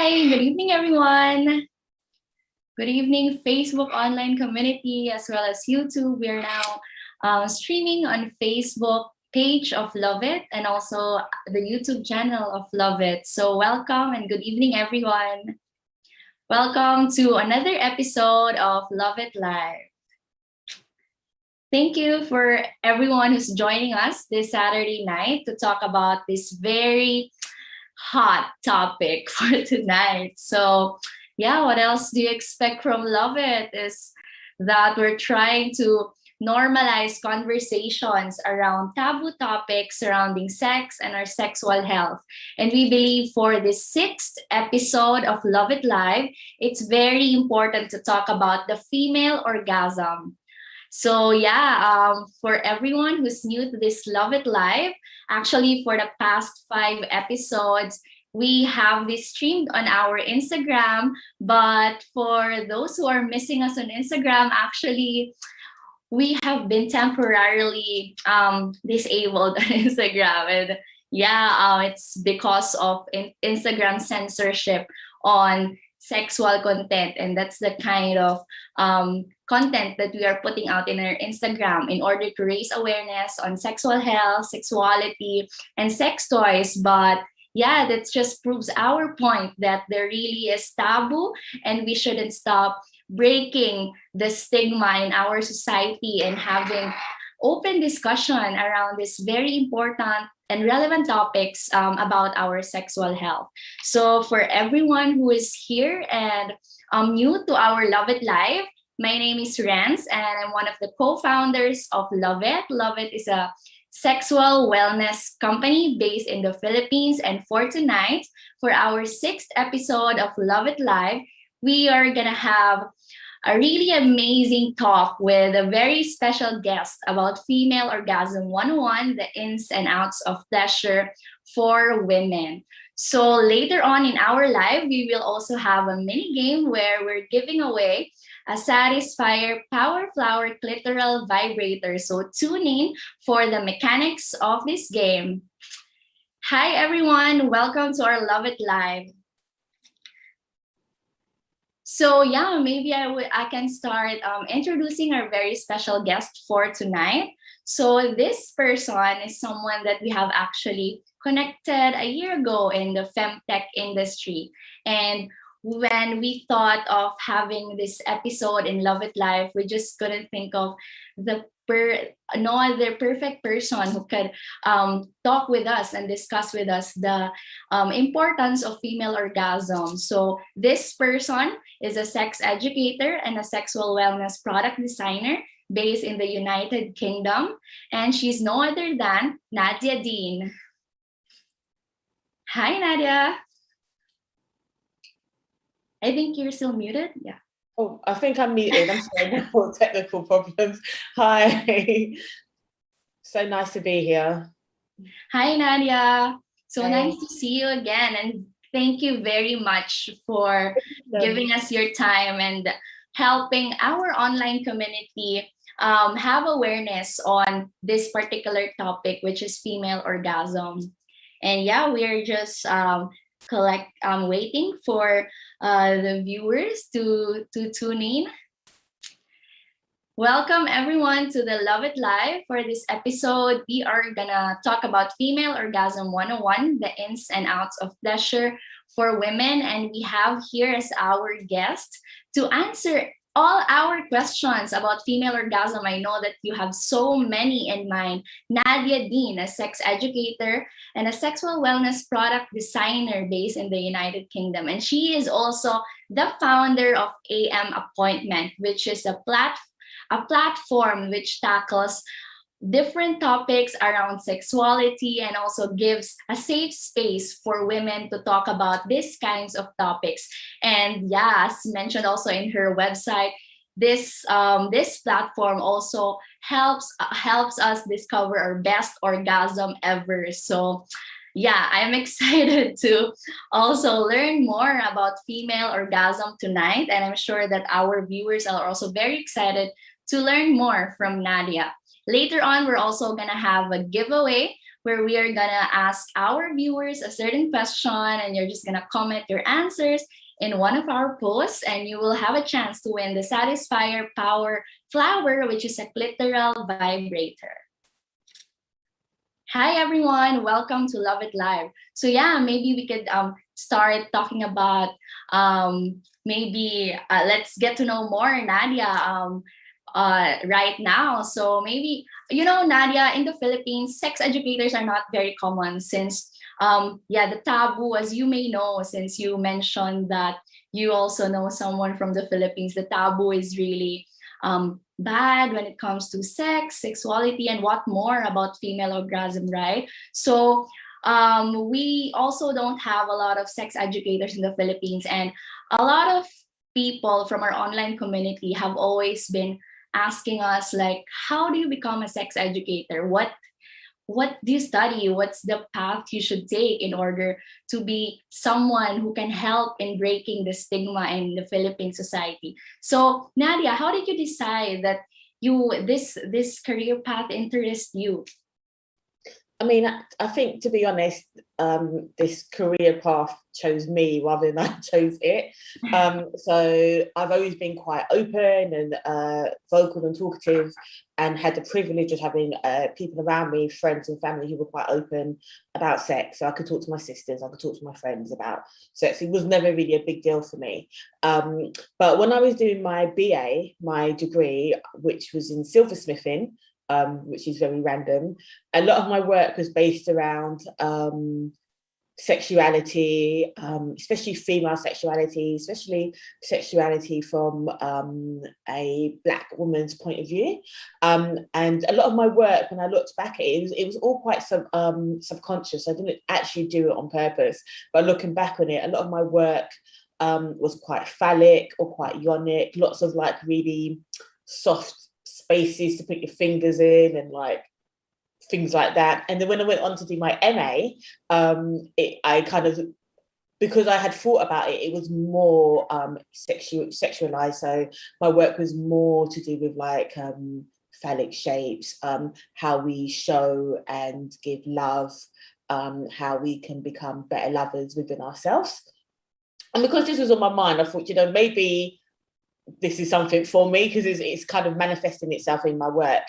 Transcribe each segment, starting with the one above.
Hi, good evening, everyone. Good evening, Facebook online community, as well as YouTube. We are now streaming on Facebook page of Lauvette and also the YouTube channel of Lauvette. So welcome and good evening, everyone. Welcome to another episode of Lauvette Live. Thank you for everyone who's joining us this Saturday night to talk about this very hot topic for tonight. So yeah, what else do you expect from Lauvette is that we're trying to normalize conversations around taboo topics surrounding sex and our sexual health. And we believe for this 6th episode of Lauvette Live, it's very important to talk about the female orgasm. So yeah, for everyone who's new to this Lauvette Live, actually for the past 5 episodes, we have this streamed on our Instagram. But for those who are missing us on Instagram, actually, we have been temporarily disabled on Instagram. And yeah, it's because of Instagram censorship on sexual content, and that's the kind of content that we are putting out in our Instagram in order to raise awareness on sexual health, sexuality, and sex toys. But yeah, that just proves our point that there really is taboo, and we shouldn't stop breaking the stigma in our society and having open discussion around this very important and relevant topics about our sexual health. So for everyone who is here and new to our Lauvette Live, my name is Renz, and I'm one of the co-founders of Lauvette. Lauvette is a sexual wellness company based in the Philippines. And for tonight, for our 6th episode of Lauvette Live, we are gonna have a really amazing talk with a very special guest about female orgasm 101, the ins and outs of pleasure for women. So later on in our live, we will also have a mini game where we're giving away a Satisfyer Flower Power Vibrator. So tune in for the mechanics of this game. Hi everyone, welcome to our Lauvette Live. So yeah, maybe I can start introducing our very special guest for tonight. So this person is someone that we have actually connected a year ago in the femtech industry. And when we thought of having this episode in Lauvette Live, we just couldn't think of no other perfect person who could talk with us and discuss with us the importance of female orgasm. So this person is a sex educator and a sexual wellness product designer based in the United Kingdom. And she's no other than Nadia Deen. Hi, Nadia. I think you're still muted. Yeah. Oh, I think I'm muted. I'm sorry for technical problems. Hi. So nice to be here. Hi, Nadia. So nice to see you again. And thank you very much for giving us your time and helping our online community have awareness on this particular topic, which is female orgasm. And yeah, we're just waiting for the viewers to tune in. Welcome everyone to the Lauvette Live. For this episode, we are gonna talk about female orgasm 101, the ins and outs of pleasure for women. And we have here as our guest to answer all our questions about female orgasm. I know that you have so many in mind. Nadia Deen, a sex educator and a sexual wellness product designer based in the United Kingdom. And she is also the founder of AM Appointment, which is a platform which tackles different topics around sexuality and also gives a safe space for women to talk about these kinds of topics. And yeah, as mentioned also in her website, this platform also helps us discover our best orgasm ever. So yeah, I'm excited to also learn more about female orgasm tonight, and I'm sure that our viewers are also very excited to learn more from Nadia. Later on, we're also gonna have a giveaway where we are gonna ask our viewers a certain question, and you're just gonna comment your answers in one of our posts, and you will have a chance to win the Satisfyer Power Flower, which is a clitoral vibrator. Hi everyone, welcome to Love It Live. So yeah, maybe we could start talking about let's get to know more Nadia right now. So maybe, Nadia, in the Philippines, sex educators are not very common since the taboo, as you may know, since you mentioned that you also know someone from the Philippines, the taboo is really bad when it comes to sex, sexuality, and what more about female orgasm, right? So we also don't have a lot of sex educators in the Philippines, and a lot of people from our online community have always been asking us, like, how do you become a sex educator? What do you study? What's the path you should take in order to be someone who can help in breaking the stigma in the Philippine society? So Nadia, how did you decide that this career path interests you? I mean, I think, to be honest, this career path chose me rather than I chose it. So I've always been quite open and vocal and talkative, and had the privilege of having people around me, friends and family, who were quite open about sex. So I could talk to my sisters, I could talk to my friends about sex. It was never really a big deal for me. But when I was doing my BA, my degree, which was in silversmithing, which is very random, a lot of my work was based around sexuality, especially female sexuality, especially sexuality from a Black woman's point of view. And a lot of my work, when I looked back at it, it was all quite subconscious. I didn't actually do it on purpose, but looking back on it, a lot of my work was quite phallic or quite yonic, lots of like really soft spaces to put your fingers in and like things like that. And then when I went on to do my MA, I kind of, because I had thought about it, it was more sexualized. So my work was more to do with like phallic shapes, how we show and give love, how we can become better lovers within ourselves. And because this was on my mind, I thought, maybe this is something for me, because it's kind of manifesting itself in my work.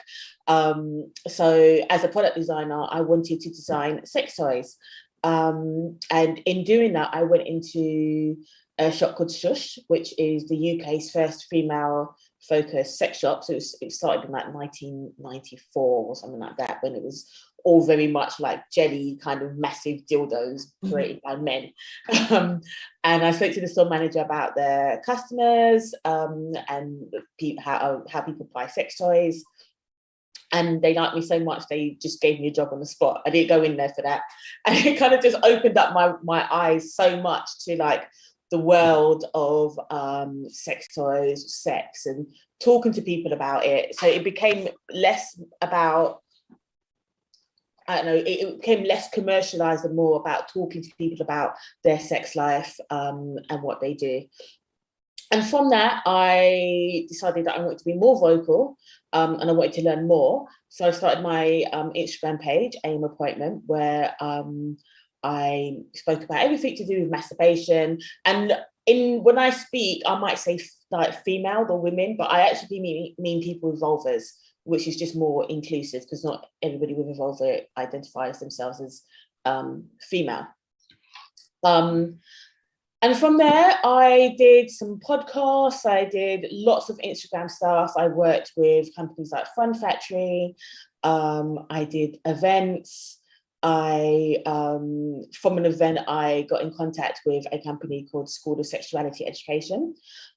So as a product designer, I wanted to design sex toys. And in doing that, I went into a shop called Shush, which is the UK's first female focused sex shop. So it started in like 1994 or something like that, when it was all very much like jelly kind of massive dildos created by men. And I spoke to the store manager about their customers and how people buy sex toys. And they liked me so much, they just gave me a job on the spot. I didn't go in there for that. And it kind of just opened up my eyes so much to like the world of sex toys, sex, and talking to people about it. So it became less about, it became less commercialized and more about talking to people about their sex life and what they do. And from that, I decided that I wanted to be more vocal and I wanted to learn more. So I started my Instagram page, Aim Appointment, where I spoke about everything to do with masturbation. And when I speak, I might say like female or women, but I actually mean people with vulvas, which is just more inclusive, because not everybody with a vulva identifies themselves as female. And from there, I did some podcasts, I did lots of Instagram stuff. I worked with companies like Fun Factory, I did events. From an event, I got in contact with a company called School of Sexuality Education,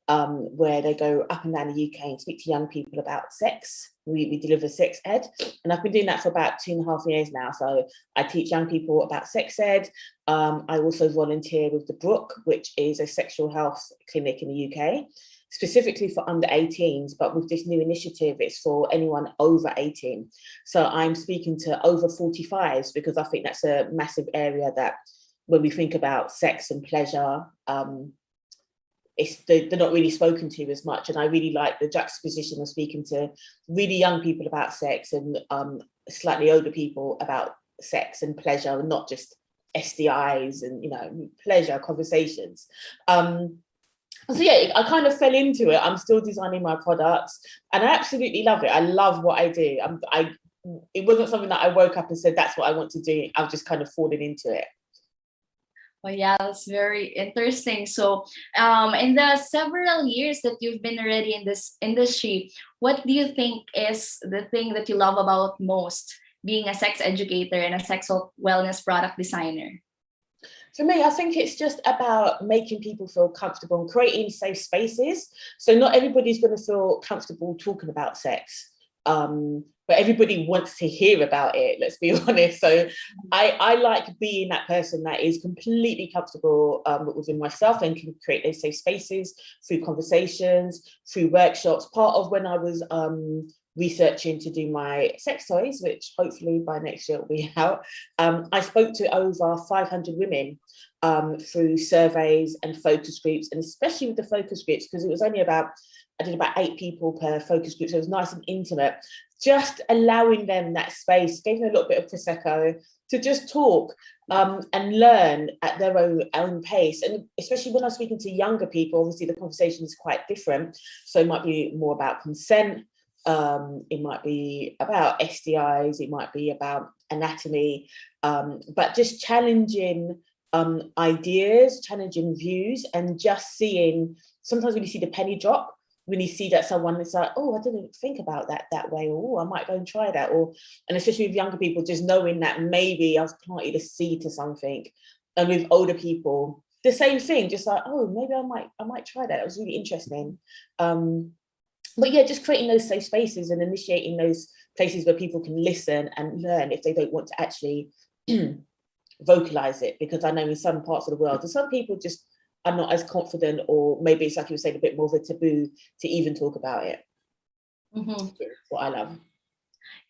where they go up and down the UK and speak to young people about sex. We deliver sex ed, and I've been doing that for about 2.5 years now. So I teach young people about sex ed. I also volunteer with the Brook, which is a sexual health clinic in the UK, specifically for under 18s, but with this new initiative, it's for anyone over 18. So I'm speaking to over 45s, because I think that's a massive area that when we think about sex and pleasure, they're not really spoken to as much. And I really like the juxtaposition of speaking to really young people about sex and slightly older people about sex and pleasure, and not just STIs and, you know, pleasure conversations. So yeah, I kind of fell into it. I'm still designing my products and I absolutely love it. I love what I do. It wasn't something that I woke up and said, that's what I want to do. I've just kind of fallen into it. Well, yeah, that's very interesting. So in the several years that you've been already in this industry, what do you think is the thing that you love about most being a sex educator and a sexual wellness product designer? For me, I think it's just about making people feel comfortable and creating safe spaces. So not everybody's going to feel comfortable talking about sex, but everybody wants to hear about it, let's be honest. So I like being that person that is completely comfortable within myself and can create those safe spaces through conversations, through workshops. Part of when I was researching to do my sex toys, which hopefully by next year will be out, I spoke to over 500 women through surveys and focus groups, and especially with the focus groups, because it was only I did about 8 people per focus group, so it was nice and intimate. Just allowing them that space, gave them a little bit of Prosecco to just talk and learn at their own pace. And especially when I'm speaking to younger people, obviously the conversation is quite different. So it might be more about consent, it might be about STIs, it might be about anatomy, but just challenging ideas, challenging views, and just seeing, sometimes when you see the penny drop, when you see that someone is like, oh, I didn't think about that way, or oh, I might go and try that, and especially with younger people, just knowing that maybe I've planted a seed to something. And with older people, the same thing, just like, oh, maybe I might try that. It was really interesting. But yeah, just creating those safe spaces and initiating those places where people can listen and learn if they don't want to actually vocalize it. Because I know in some parts of the world, and some people just are not as confident, or maybe it's like you were saying, a bit more of a taboo to even talk about it. That's what I love.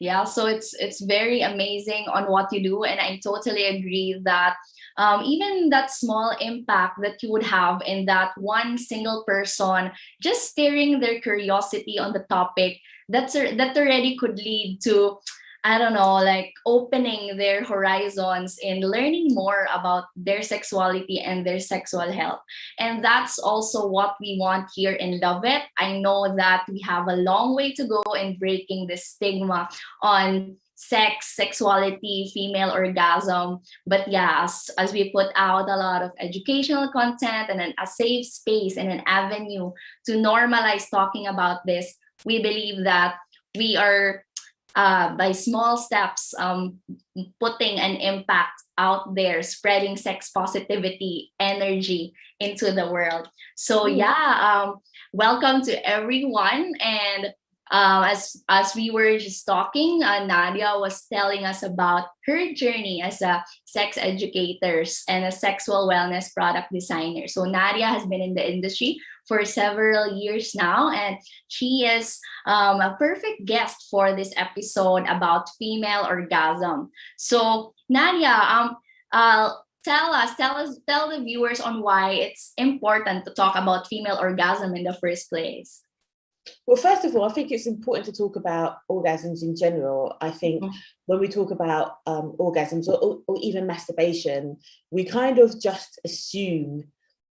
Yeah, so it's very amazing on what you do, and I totally agree that even that small impact that you would have in that one single person just stirring their curiosity on the topic, that already could lead to, I don't know, like opening their horizons in learning more about their sexuality and their sexual health. And that's also what we want here in Lauvette. I know that we have a long way to go in breaking the stigma on sex, sexuality, female orgasm. But yeah, as we put out a lot of educational content and a safe space and an avenue to normalize talking about this, we believe that we are by small steps, putting an impact out there, spreading sex positivity energy into the world. So yeah, welcome to everyone. And as we were just talking, Nadia was telling us about her journey as a sex educator and a sexual wellness product designer. So Nadia has been in the industry for several years now, and she is a perfect guest for this episode about female orgasm. So Nadia, tell the viewers on why it's important to talk about female orgasm in the first place. Well, first of all, I think it's important to talk about orgasms in general. I think when we talk about orgasms or even masturbation, we kind of just assume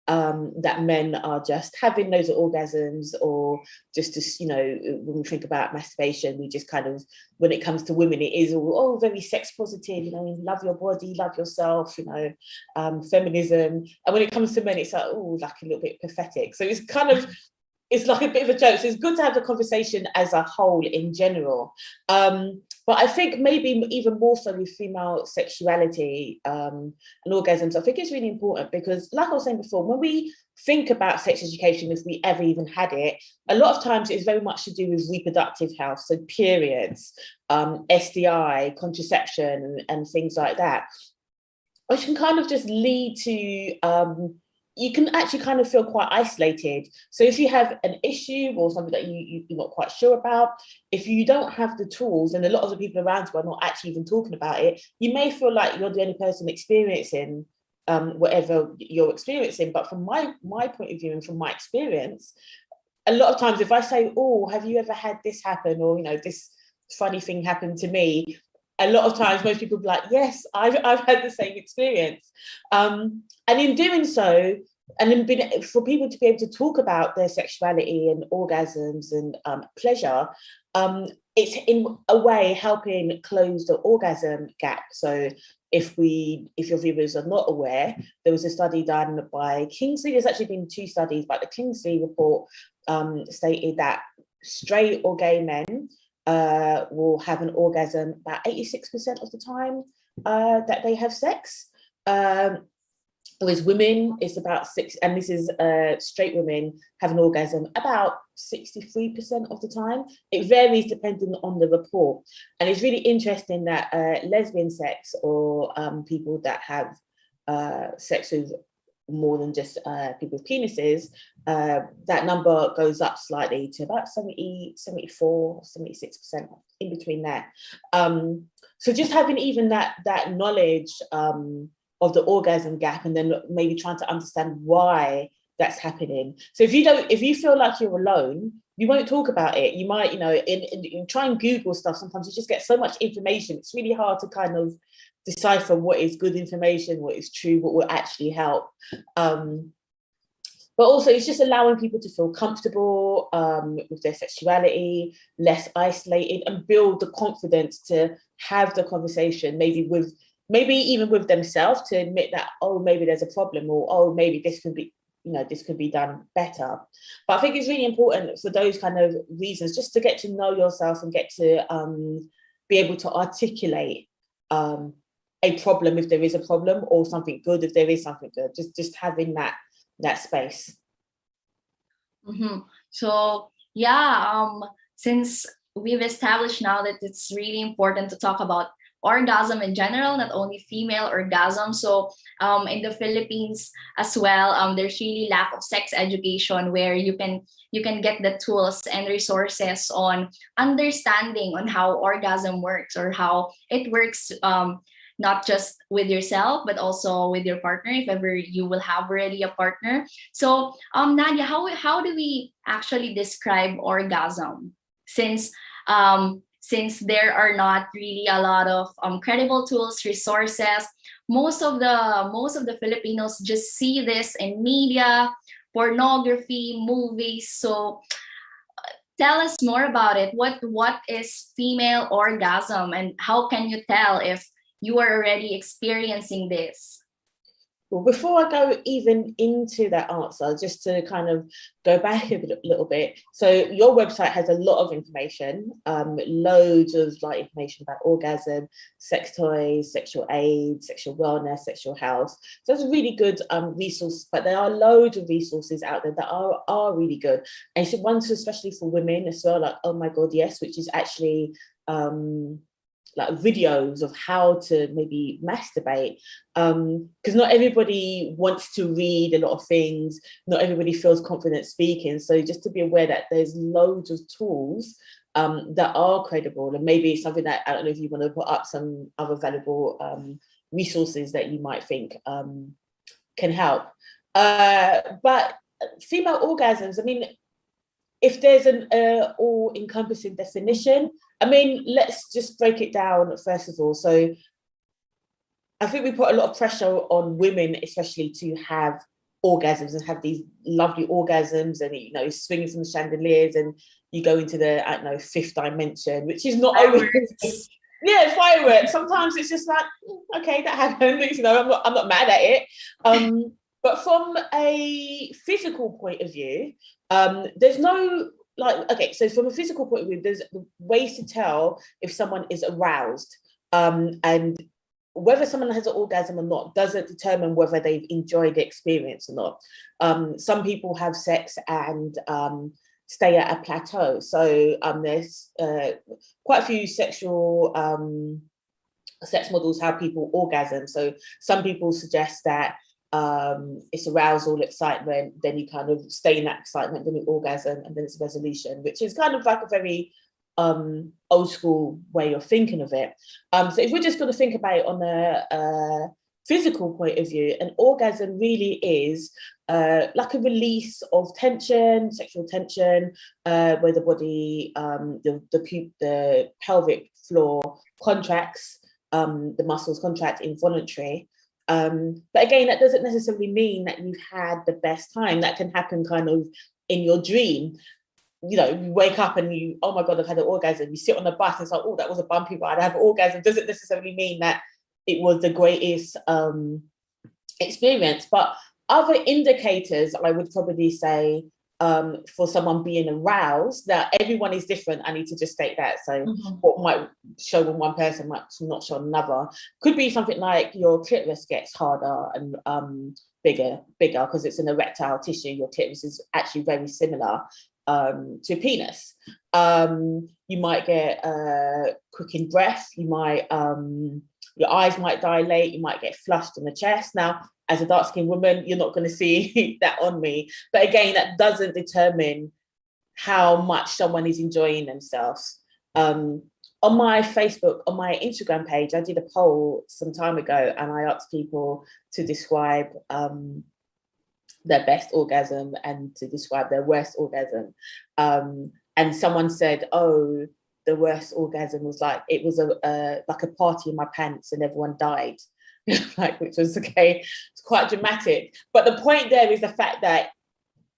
that men are just having those orgasms, or just as, you know, when we think about masturbation, we just kind of, when it comes to women, it is all very sex positive, you know, love your body, love yourself, you know, feminism. And when it comes to men, it's like, oh, like a little bit pathetic. So it's kind of, it's like a bit of a joke. So it's good to have the conversation as a whole in general. But I think maybe even more so with female sexuality and orgasms, I think it's really important because, like I was saying before, when we think about sex education, if we ever even had it, a lot of times it's very much to do with reproductive health, so periods, STI, contraception, and things like that, which can kind of just lead to you can actually kind of feel quite isolated. So if you have an issue or something that you're not quite sure about, if you don't have the tools, and a lot of the people around you are not actually even talking about it, you may feel like you're the only person experiencing whatever you're experiencing. But from my point of view and from my experience, a lot of times if I say, oh, have you ever had this happen, or, you know, this funny thing happened to me, a lot of times most people be like, yes, I've had the same experience. And in doing so, and then for people to be able to talk about their sexuality and orgasms and pleasure, it's in a way helping close the orgasm gap. So if your viewers are not aware, there was a study done by Kingsley. There's actually been 2 studies, but the Kingsley report stated that straight or gay men will have an orgasm about 86% of the time that they have sex. Whereas women, it's about 6, and this is straight women have an orgasm about 63% of the time. It varies depending on the report. And it's really interesting that lesbian sex, or people that have sex with more than just people with penises, that number goes up slightly to about 70, 74, 76%, in between that. So just having even that knowledge of the orgasm gap, and then maybe trying to understand why that's happening. So if you feel like you're alone, you won't talk about it. You might, in try and Google stuff, sometimes you just get so much information. It's really hard to kind of decipher what is good information, what is true, what will actually help. But also it's just allowing people to feel comfortable with their sexuality, less isolated, and build the confidence to have the conversation, maybe even with themselves, to admit that, oh, maybe there's a problem, or oh, maybe this could be done better. But I think it's really important for those kind of reasons, just to get to know yourself and get to be able to articulate a problem if there is a problem, or something good if there is something good. Just having that space. Mm-hmm. So yeah, since we've established now that it's really important to talk about orgasm in general, not only female orgasm. So in the Philippines as well, there's really lack of sex education, where you can get the tools and resources on understanding on how orgasm works, or how it works, not just with yourself, but also with your partner, if ever you will have already a partner. So Nadia, how do we actually describe orgasm? Since there are not really a lot of credible tools, resources, most of the Filipinos just see this in media, pornography, movies. So tell us more about it. What is female orgasm, and how can you tell if you are already experiencing this? Well, before I go even into that answer, just to kind of go back a little bit. So your website has a lot of information, loads of information about orgasm, sex toys, sexual aids, sexual wellness, sexual health. So it's a really good resource, but there are loads of resources out there that are really good. And ones especially for women as well, like Oh My God, Yes, which is actually videos of how to maybe masturbate, because not everybody wants to read a lot of things, not everybody feels confident speaking. So just to be aware that there's loads of tools that are credible, and maybe something that, I don't know if you want to put up some other valuable resources that you might think can help. But female orgasms, I mean, if there's an all-encompassing definition, I mean, let's just break it down first of all. So I think we put a lot of pressure on women, especially, to have orgasms and have these lovely orgasms, and swinging from the chandeliers, and you go into the, I don't know, 5th dimension, which is not always. Yeah, fireworks. Sometimes it's just like, okay, that happened. I'm not mad at it. But from a physical point of view, there's no so from a physical point of view, there's ways to tell if someone is aroused, and whether someone has an orgasm or not doesn't determine whether they've enjoyed the experience or not. Some people have sex and stay at a plateau. So there's quite a few sexual sex models how people orgasm. So some people suggest that it's arousal, excitement, then you kind of stay in that excitement, then you orgasm, and then it's resolution, which is kind of like a very old school way of thinking of it. So if we're just going to think about it on physical point of view, an orgasm really is like a release of tension, sexual tension, where the body, the pelvic floor contracts, the muscles contract involuntarily. But again, that doesn't necessarily mean that you've had the best time. That can happen kind of in your dream. You know, you wake up and you, oh my God, I've had an orgasm. You sit on the bus and it's like, oh, that was a bumpy ride. I have an orgasm. Doesn't necessarily mean that it was the greatest experience. But other indicators, I would probably say, for someone being aroused, that everyone is different. I need to just state that. So what might show on one person might not show on another. Could be something like your clitoris gets harder and bigger because it's an erectile tissue. Your clitoris is actually very similar to a penis. You might get quickened breath. You might your eyes might dilate. You might get flushed in the chest. Now, as a dark-skinned woman, you're not going to see that on me. But again, that doesn't determine how much someone is enjoying themselves. On my Facebook, on my Instagram page, I did a poll some time ago, and I asked people to describe their best orgasm and to describe their worst orgasm. And someone said, oh, the worst orgasm was like, it was like a party in my pants and everyone died. Like, which was okay, it's quite dramatic. But the point there is the fact that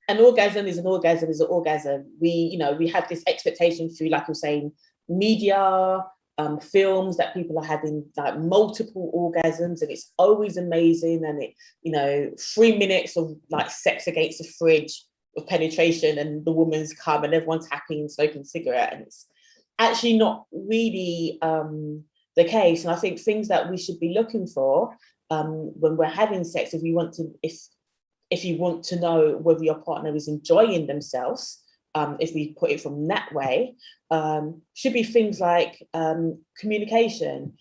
an orgasm is an orgasm is an orgasm. We have this expectation through, like you're saying, media, films, that people are having like multiple orgasms, and it's always amazing. And it, 3 minutes of like sex against the fridge of penetration, and the woman's come, and everyone's happy and smoking a cigarette, and it's actually not really the case. And I think things that we should be looking for when we're having sex, if you want to know whether your partner is enjoying themselves, if we put it from that way, should be things like communication,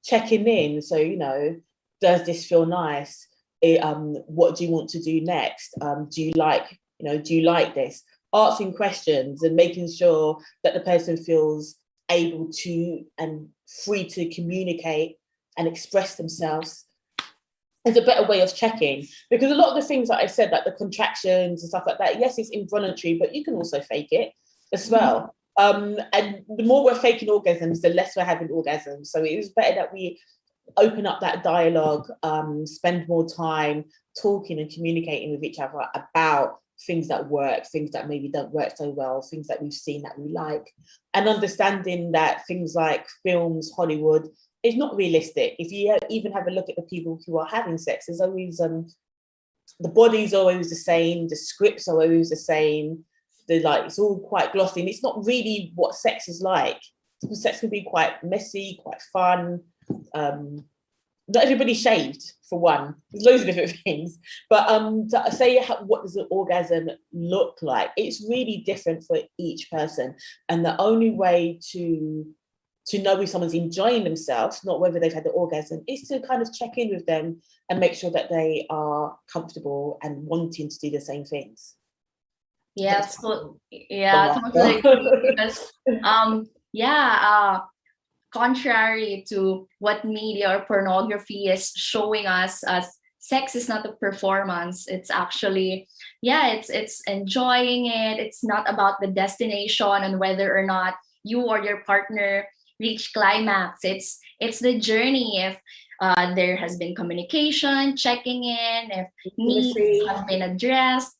checking in. So, does this feel nice? What do you want to do next? Do you like this? Asking questions and making sure that the person feels able to and free to communicate and express themselves is a better way of checking. Because a lot of the things that I said, like the contractions and stuff like that, yes, it's involuntary, but you can also fake it as well. And the more we're faking orgasms, the less we're having orgasms. So it is better that we open up that dialogue, spend more time talking and communicating with each other about things that work, things that maybe don't work so well, things that we've seen that we like, and understanding that things like films, Hollywood, is not realistic. If you even have a look at the people who are having sex, there's always the body's always the same, the scripts are always the same, it's all quite glossy, and it's not really what sex is like. Sex can be quite messy, quite fun. Not everybody shaved, for one. There's loads of different things. But to say what does an orgasm look like? It's really different for each person. And the only way to know if someone's enjoying themselves, not whether they've had the orgasm, is to kind of check in with them and make sure that they are comfortable and wanting to do the same things. Yeah, totally agree. Because contrary to what media or pornography is showing us as sex is not a performance. It's actually, it's enjoying it. It's not about the destination and whether or not you or your partner reach climax. It's the journey. If there has been communication, checking in, if needs have been addressed.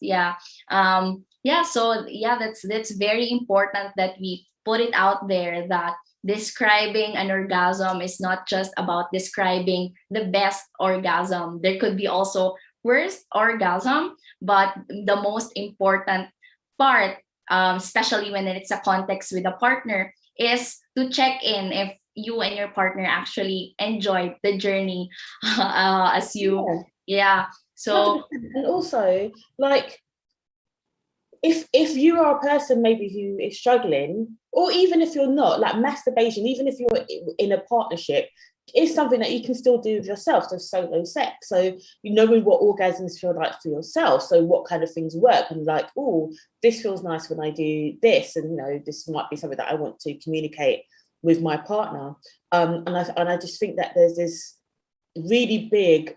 That's very important that we put it out there, that describing an orgasm is not just about describing the best orgasm. There could be also worst orgasm, but the most important part, especially when it's a context with a partner, is to check in if you and your partner actually enjoyed the journey as you. So, and also, like, if you are a person maybe who is struggling, or even if you're not, like masturbation, even if you're in a partnership, is something that you can still do with yourself, so solo sex. So knowing what orgasms feel like for yourself, so what kind of things work, and like, oh, this feels nice when I do this, and this might be something that I want to communicate with my partner. And I just think that there's this really big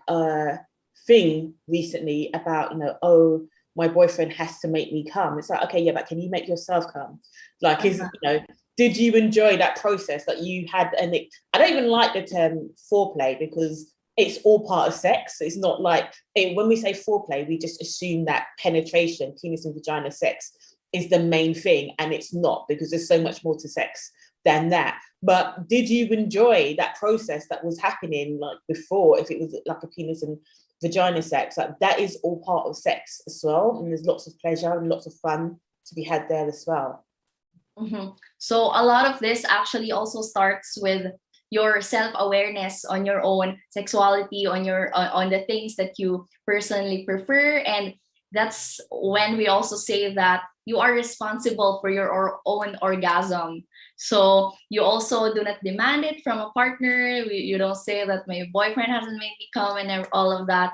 thing recently about, you know, oh, my boyfriend has to make me come. It's like, okay, yeah, but can you make yourself come? Like, is, you know, did you enjoy that process that you had? And I don't even like the term foreplay because it's all part of sex. It's not like, when we say foreplay, we just assume that penetration, penis and vagina sex is the main thing. And it's not, because there's so much more to sex than that. But did you enjoy that process that was happening like before, if it was like a penis and vagina sex? Like, that is all part of sex as well. And there's lots of pleasure and lots of fun to be had there as well. So a lot of this actually also starts with your self-awareness on your own sexuality, on your on the things that you personally prefer. And that's when we also say that you are responsible for your own orgasm. So you also do not demand it from a partner. You don't say that my boyfriend hasn't made me come and all of that.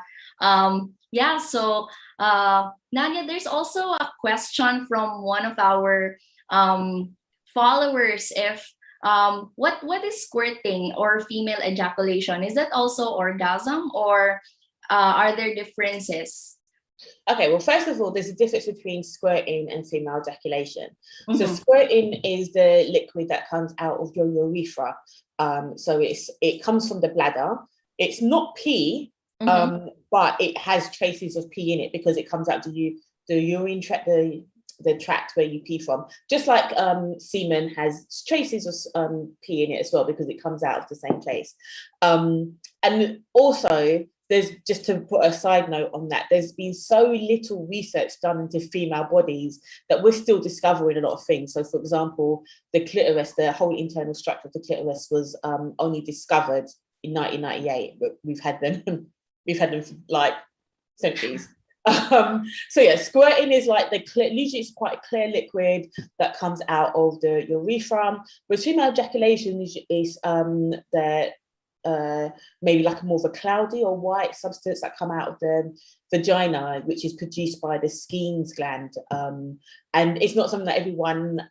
Yeah, so Nadia, there's also a question from one of our followers. If what is squirting or female ejaculation? Is that also orgasm, or are there differences? Okay, well, first of all, there's a difference between squirting and female ejaculation. So squirting is the liquid that comes out of your urethra. So it comes from the bladder. It's not pee, but it has traces of pee in it because it comes out to you, the urine tract, the tract where you pee from. Just like semen has traces of pee in it as well, because it comes out of the same place. And also, there's, just to put a side note on that, there's been so little research done into female bodies that we're still discovering a lot of things. So, for example, the clitoris, the whole internal structure of the clitoris was only discovered in 1998, but we've had them for like centuries. So yeah, squirting is like usually it's quite a clear liquid that comes out of the urethra. But female ejaculation is maybe like more of a cloudy or white substance that come out of the vagina, which is produced by the Skine's gland. And it's not something that everyone,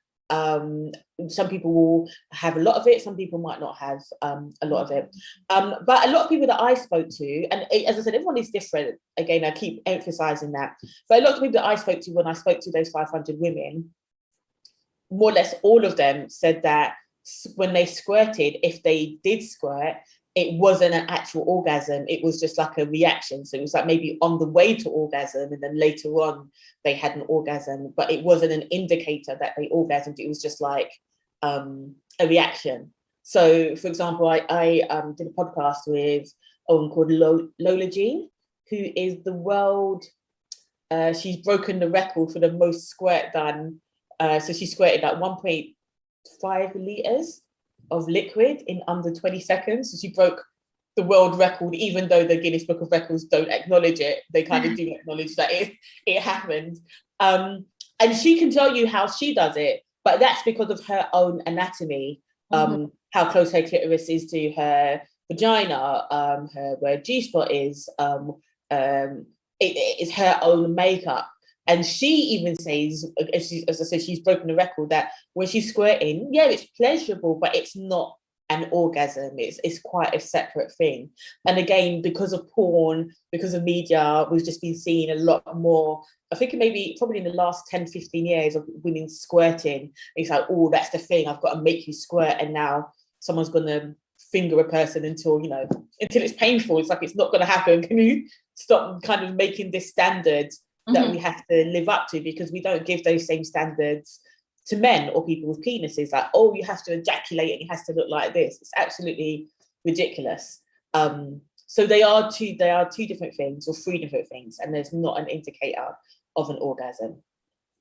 some people will have a lot of it, some people might not have a lot of it. But a lot of people that I spoke to, and as I said, everyone is different. Again, I keep emphasizing that. But a lot of people that I spoke to, when I spoke to those 500 women, more or less all of them said that when they squirted, if they did squirt, it wasn't an actual orgasm. It was just like a reaction. So it was like maybe on the way to orgasm, and then later on they had an orgasm, but it wasn't an indicator that they orgasmed. It was just like a reaction. So, for example, I did a podcast with a woman called Lola Jean, who is the world, she's broken the record for the most squirt done. So she squirted like 1.5 litres of liquid in under 20 seconds. So she broke the world record, even though the Guinness Book of Records don't acknowledge it. They kind of do acknowledge that it happened. And she can tell you how she does it, but that's because of her own anatomy, how close her clitoris is to her vagina, where G-spot is. It is her own makeup. And she even says, as I said, she's broken the record that when she's squirting, yeah, it's pleasurable, but it's not an orgasm. It's quite a separate thing. And again, because of porn, because of media, we've just been seeing a lot more, I think probably in the last 10, 15 years, of women squirting. It's like, oh, that's the thing, I've got to make you squirt. And now someone's going to finger a person until it's painful. It's like, it's not going to happen. Can you stop kind of making this standard that we have to live up to, because we don't give those same standards to men or people with penises, like, oh, you have to ejaculate and it has to look like this. It's absolutely ridiculous. So they are two different things, or three different things, and there's not an indicator of an orgasm.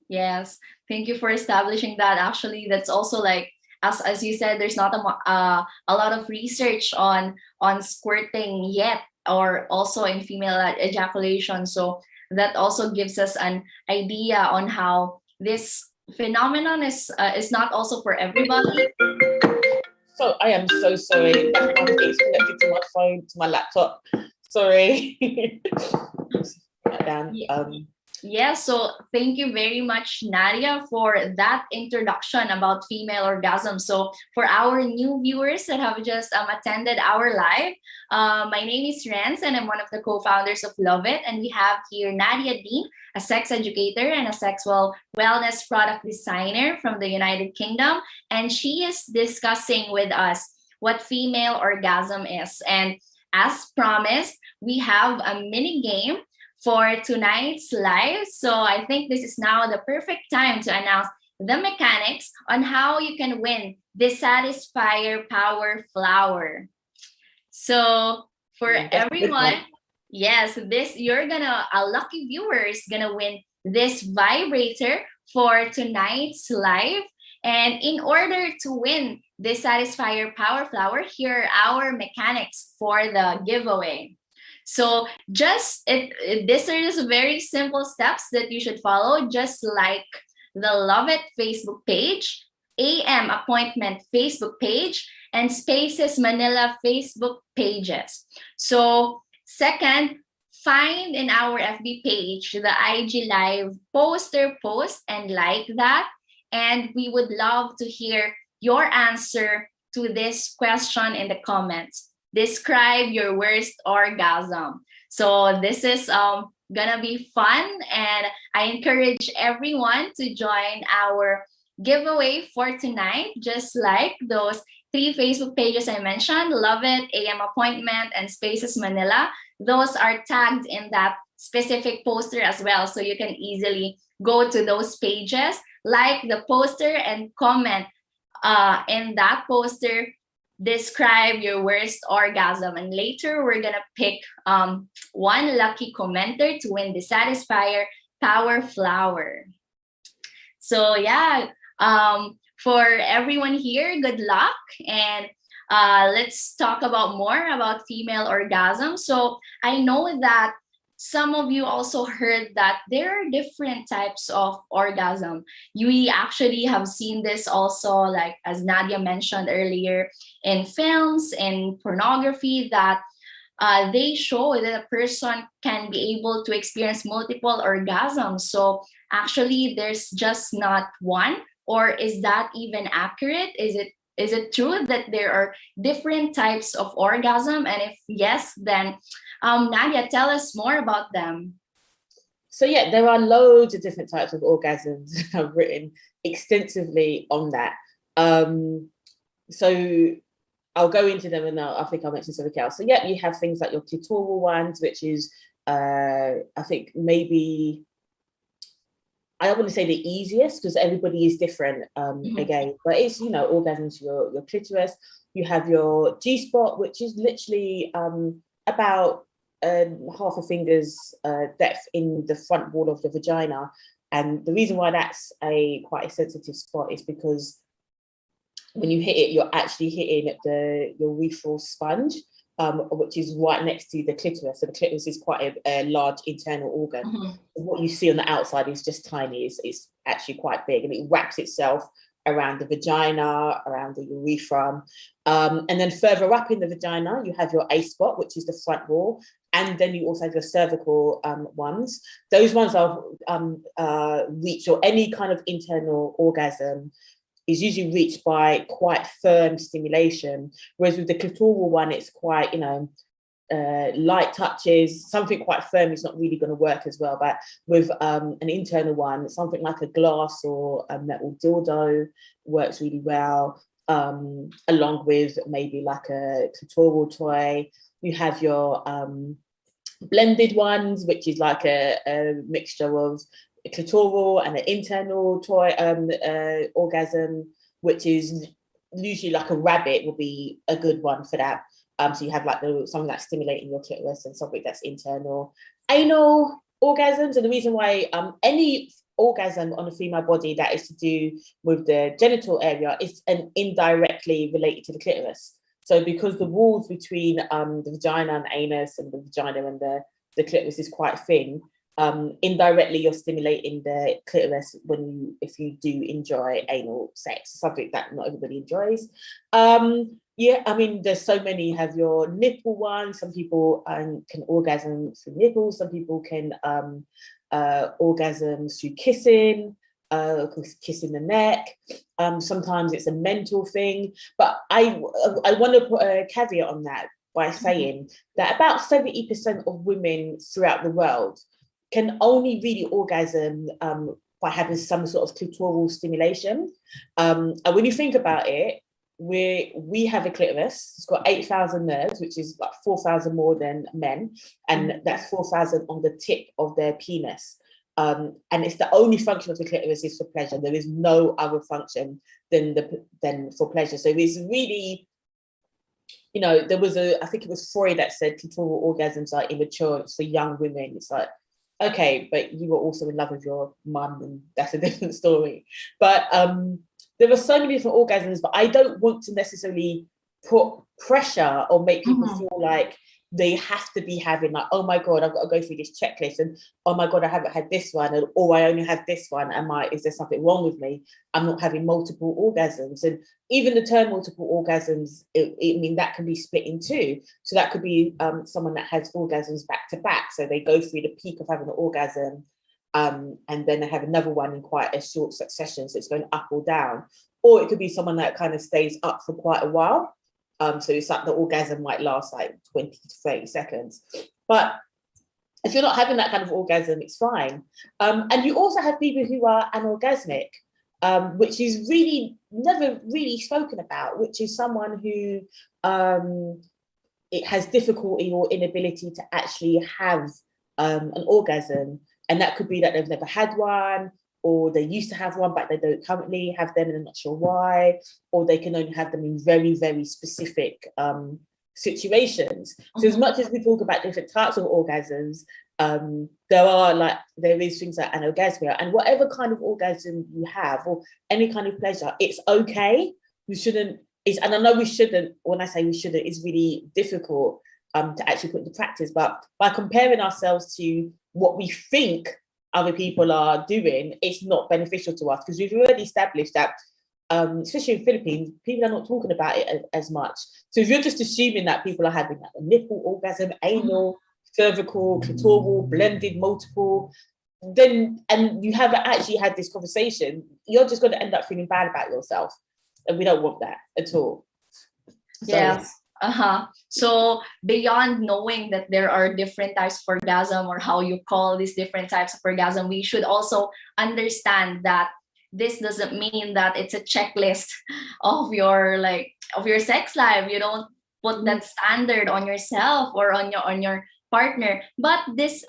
Yes, thank you for establishing that. Actually, that's also like, as you said, there's not a lot of research on squirting yet, or also in female ejaculation. So that also gives us an idea on how this phenomenon is not also for everybody. So I am so sorry. It's connected to my phone, to my laptop. Sorry. Down. Yeah, so thank you very much, Nadia, for that introduction about female orgasm. So for our new viewers that have just attended our live, my name is Renz and I'm one of the co-founders of Lauvette. And we have here Nadia Deen, a sex educator and a sexual wellness product designer from the United Kingdom. And she is discussing with us what female orgasm is. And as promised, we have a mini game for tonight's live. So I think this is now the perfect time to announce the mechanics on how you can win this Satisfyer Power Flower. So for everyone, yes, a lucky viewer is gonna win this vibrator for tonight's live. And in order to win this Satisfyer Power Flower, here are our mechanics for the giveaway. So these are just very simple steps that you should follow, just like the Lauvette Facebook page, AM Appointment Facebook page, and Spaces Manila Facebook pages. So second, find in our FB page the IG Live poster post and like that. And we would love to hear your answer to this question in the comments. Describe your worst orgasm. So this is gonna be fun, and I encourage everyone to join our giveaway for tonight, just like those 3 Facebook pages I mentioned, Lauvette, AM Appointment, and Spaces Manila. Those are tagged in that specific poster as well, so you can easily go to those pages, like the poster, and comment in that poster, describe your worst orgasm. And later we're gonna pick one lucky commenter to win the Satisfyer Power Flower. So yeah, for everyone here, good luck. And let's talk about more about female orgasm. So I know that some of you also heard that there are different types of orgasm. We actually have seen this also, like as Nadia mentioned earlier, in films and pornography, that they show that a person can be able to experience multiple orgasms. So actually, there's just not one, or is that even accurate? Is it true that there are different types of orgasm? And if yes, then Nadia, tell us more about them. So yeah, there are loads of different types of orgasms. I've written extensively on that. So I'll go into them, and I think I'll mention something else. So yeah, you have things like your clitoral ones, which is I think maybe, I don't want to say the easiest because everybody is different again, but it's, orgasms, your clitoris. You have your G-spot, which is literally about half a finger's depth in the front wall of the vagina. And the reason why that's quite a sensitive spot is because when you hit it, you're actually hitting your urethral sponge, which is right next to the clitoris. So the clitoris is quite a large internal organ. Mm-hmm. What you see on the outside is just tiny. It's actually quite big, and it wraps itself around the vagina, around the urethra. And then further up in the vagina, you have your A spot, which is the front wall. And then you also have your cervical ones. Those ones are reached, or any kind of internal orgasm is usually reached by quite firm stimulation. Whereas with the clitoral one, it's quite, light touches. Something quite firm is not really going to work as well. But with an internal one, something like a glass or a metal dildo works really well, along with maybe like a clitoral toy. You have your blended ones, which is like a mixture of a clitoral and an internal toy orgasm, which is usually like a rabbit will be a good one for that. So you have like something that's stimulating your clitoris and something that's internal. Anal orgasms, and the reason why any orgasm on a female body that is to do with the genital area is indirectly related to the clitoris. So because the walls between the vagina and the anus, and the vagina and the clitoris is quite thin, indirectly you're stimulating the clitoris if you do enjoy anal sex, something that not everybody enjoys. Yeah, I mean, there's so many. You have your nipple one. Some people can orgasm through nipples. Some people can orgasms through kissing, kissing the neck. Sometimes it's a mental thing. But I want to put a caveat on that by saying that about 70% of women throughout the world can only really orgasm by having some sort of clitoral stimulation. And when you think about it, we have a clitoris. It's got 8,000 nerves, which is like 4,000 more than men, and that's 4,000 on the tip of their penis. And it's the only function of the clitoris is for pleasure. There is no other function than for pleasure. So it's really, you know, I think it was Freud that said clitoral orgasms are immature. It's for young women. It's like, okay, but you were also in love with your mum, and that's a different story. But there are so many different orgasms, but I don't want to necessarily put pressure or make people feel like they have to be having like, oh my God, I've got to go through this checklist, and oh my God, I haven't had this one, and oh, I only had this one. Is there something wrong with me? I'm not having multiple orgasms. And even the term multiple orgasms, I mean, that can be split in two. So that could be someone that has orgasms back to back. So they go through the peak of having an orgasm, and then they have another one in quite a short succession. So it's going up or down. Or it could be someone that kind of stays up for quite a while. So it's like the orgasm might last like 20 to 30 seconds. But if you're not having that kind of orgasm, it's fine. And you also have people who are anorgasmic, which is really never really spoken about, which is someone who it has difficulty or inability to actually have an orgasm. And that could be that they've never had one, or they used to have one, but they don't currently have them and they're not sure why, or they can only have them in very, very specific situations. So as much as we talk about different types of orgasms, there is things like anorgasmia, and whatever kind of orgasm you have or any kind of pleasure, it's okay. We shouldn't, and I know we shouldn't, when I say we shouldn't, it's really difficult to actually put into practice, but by comparing ourselves to what we think other people are doing, it's not beneficial to us, because we've already established that, especially in Philippines, people are not talking about it as much. So if you're just assuming that people are having like a nipple orgasm, anal, cervical, clitoral, blended, multiple, then, and you haven't actually had this conversation, you're just going to end up feeling bad about yourself. And we don't want that at all. So, yeah. So beyond knowing that there are different types of orgasm, or how you call these different types of orgasm, we should also understand that this doesn't mean that it's a checklist of your sex life. You don't put that standard on yourself or on your partner. But this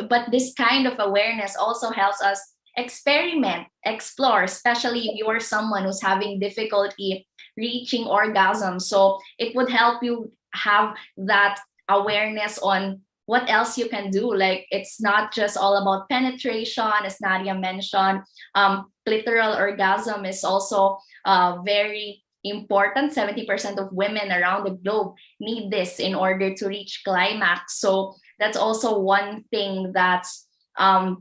kind of awareness also helps us experiment, explore, especially if you're someone who's having difficulty reaching orgasm. So it would help you have that awareness on what else you can do. Like, it's not just all about penetration, as Nadia mentioned. Clitoral orgasm is also very important. 70% of women around the globe need this in order to reach climax. So that's also one thing that's the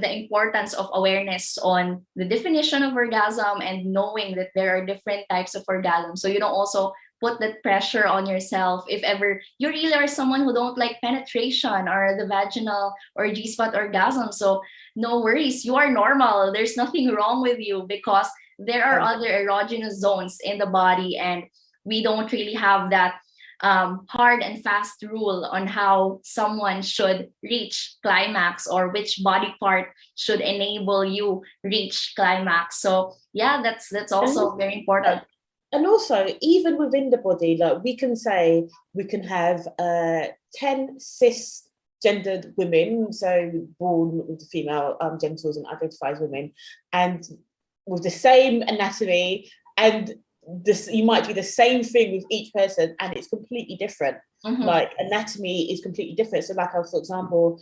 importance of awareness on the definition of orgasm, and knowing that there are different types of orgasm. So you don't also put that pressure on yourself if ever you really are someone who don't like penetration or the vaginal or G-spot orgasm. So no worries, you are normal. There's nothing wrong with you, because there are other erogenous zones in the body, and we don't really have that hard and fast rule on how someone should reach climax, or which body part should enable you reach climax. So yeah, that's also very important. And also, even within the body, like we can say we can have 10 cisgendered women, so born with the female genitals and identify as women, and with the same anatomy, and you might do the same thing with each person, and it's completely different. Like, anatomy is completely different. So like, for example,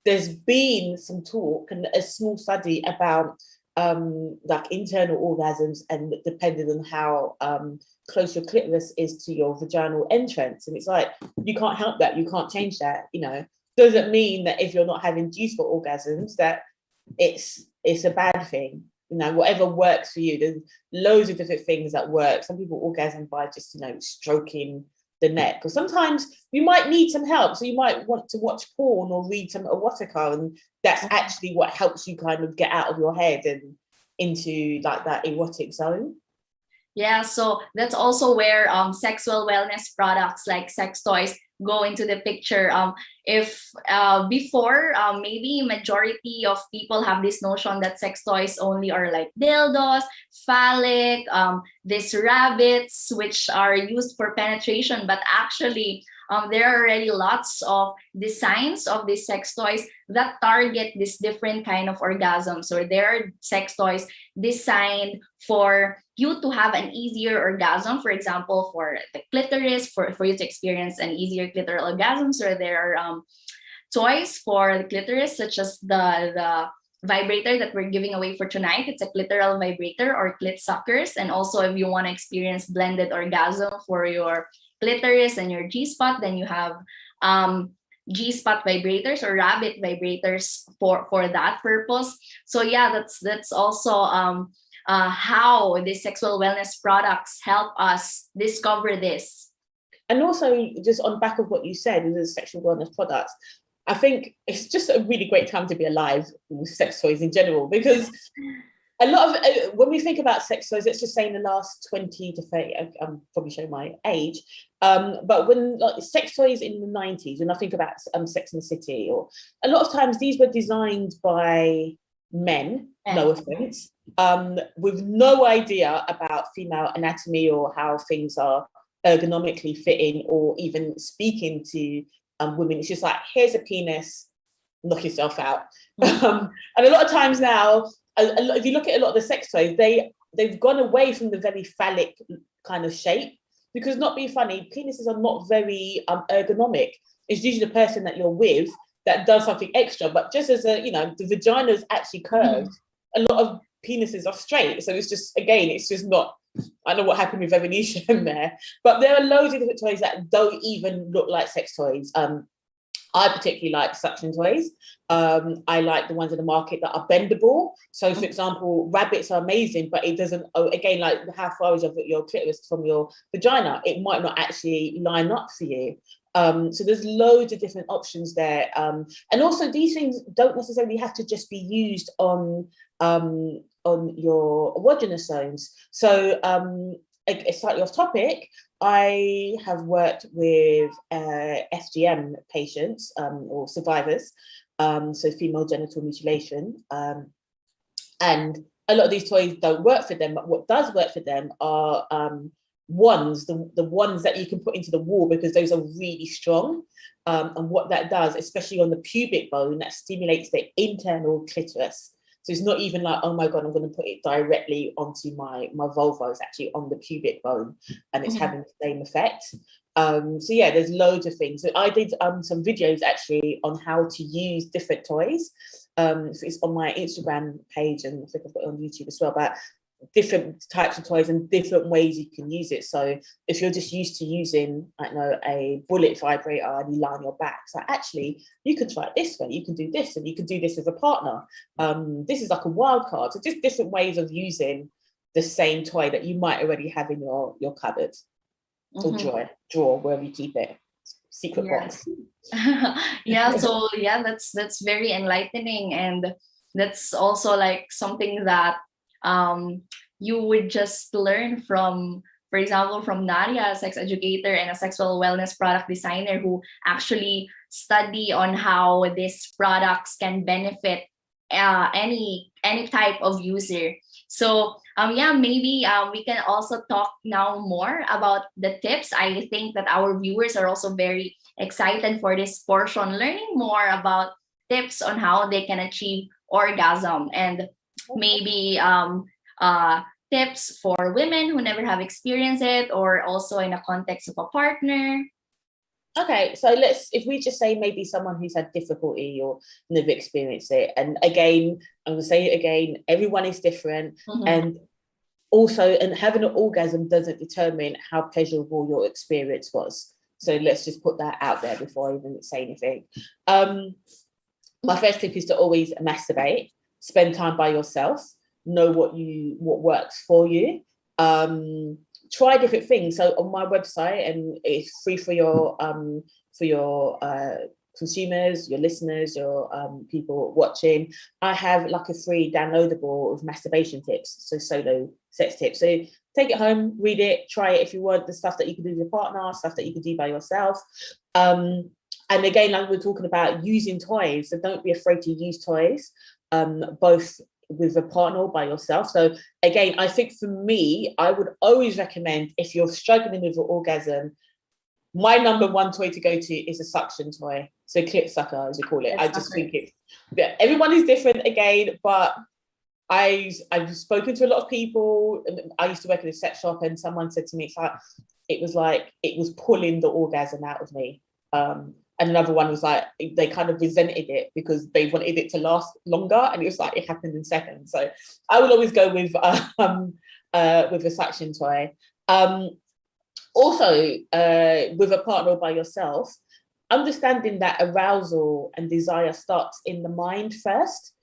there's been some talk and a small study about like internal orgasms, and depending on how close your clitoris is to your vaginal entrance. And it's like, you can't help that, you can't change that, you know. Doesn't mean that if you're not having G-spot orgasms that it's a bad thing. You know, whatever works for you. There's loads of different things that work. Some people orgasm by just, you know, stroking the net, because sometimes you might need some help. So you might want to watch porn or read some erotica, and that's actually what helps you kind of get out of your head and into like that erotic zone. Yeah, so that's also where sexual wellness products like sex toys go into the picture. If before, maybe majority of people have this notion that sex toys only are like dildos, phallic, these rabbits, which are used for penetration, but actually there are already lots of designs of these sex toys that target this different kind of orgasm. So there are sex toys designed for you to have an easier orgasm, for example, for the clitoris, for you to experience an easier clitoral orgasm. So there are toys for the clitoris, such as the vibrator that we're giving away for tonight. It's a clitoral vibrator or clit suckers. And also, if you want to experience blended orgasm for your clitoris and your G-spot, then you have G-spot vibrators or rabbit vibrators for that purpose. So yeah, that's also how the sexual wellness products help us discover this. And also, just on back of what you said, with the sexual wellness products, I think it's just a really great time to be alive with sex toys in general, because a lot of, when we think about sex toys, let's just say in the last 20 to 30, I'm probably showing my age, but when like, sex toys in the 90s, when I think about Sex and the City, or a lot of times these were designed by men, no offense, with no idea about female anatomy or how things are ergonomically fitting or even speaking to women. It's just like, here's a penis, knock yourself out. And a lot of times now, if you look at a lot of the sex toys, they've gone away from the very phallic kind of shape, because, not being funny, penises are not very ergonomic. It's usually the person that you're with that does something extra, but just as a, the vagina is actually curved, a lot of penises are straight. So it's just, again, it's just not, I don't know what happened with evolution there, but there are loads of different toys that don't even look like sex toys. I particularly like suction toys. I like the ones in the market that are bendable. So, for example, rabbits are amazing, but it doesn't, again, like how far is your clitoris from your vagina? It might not actually line up for you. So there's loads of different options there. And also, these things don't necessarily have to just be used on your erogenous zones. So slightly off topic, I have worked with FGM patients or survivors, so female genital mutilation, and a lot of these toys don't work for them, but what does work for them are wands, the ones that you can put into the wall, because those are really strong. And what that does, especially on the pubic bone, that stimulates the internal clitoris. So it's not even like, oh my God, I'm going to put it directly onto my vulva. It's actually on the pubic bone, and it's having the same effect. So yeah, there's loads of things. So I did some videos actually on how to use different toys. So it's on my Instagram page, and I think I've got it on YouTube as well, but different types of toys and different ways you can use it. So if you're just used to using, I don't know, a bullet vibrator and you lie on your back, so actually you can try it this way, you can do this, and you can do this with a partner. This is like a wild card. So just different ways of using the same toy that you might already have in your cupboard or drawer, wherever you keep it. Secret box. Yeah, so yeah, that's very enlightening, and that's also like something that you would just learn from, for example, from Nadia, a sex educator and a sexual wellness product designer, who actually study on how these products can benefit any type of user. So yeah, maybe we can also talk now more about the tips. I think that our viewers are also very excited for this portion, learning more about tips on how they can achieve orgasm, and maybe tips for women who never have experienced it, or also in a context of a partner. Okay, so if we just say maybe someone who's had difficulty or never experienced it, and again, I'm going to say it again, everyone is different, and also, and having an orgasm doesn't determine how pleasurable your experience was. So let's just put that out there before I even say anything. My first tip is to always masturbate, spend time by yourself, know what works for you. try different things. So on my website, and it's free for your consumers, your listeners, your people watching, I have like a free downloadable of masturbation tips, so solo sex tips. So take it home, read it, try it if you want. The stuff that you can do with your partner, stuff that you can do by yourself. And again, like we're talking about using toys, so don't be afraid to use toys, both with a partner or by yourself. So again, I think for me, I would always recommend, if you're struggling with an orgasm, my number one toy to go to is a suction toy. So clit sucker, as you call it. I just think it's, yeah, everyone is different again, but I've spoken to a lot of people. I used to work in a sex shop, and someone said to me, it was pulling the orgasm out of me. And another one was like, they kind of resented it because they wanted it to last longer, and it was like it happened in seconds. So I will always go with a suction toy. Also, with a partner or by yourself, understanding that arousal and desire starts in the mind first,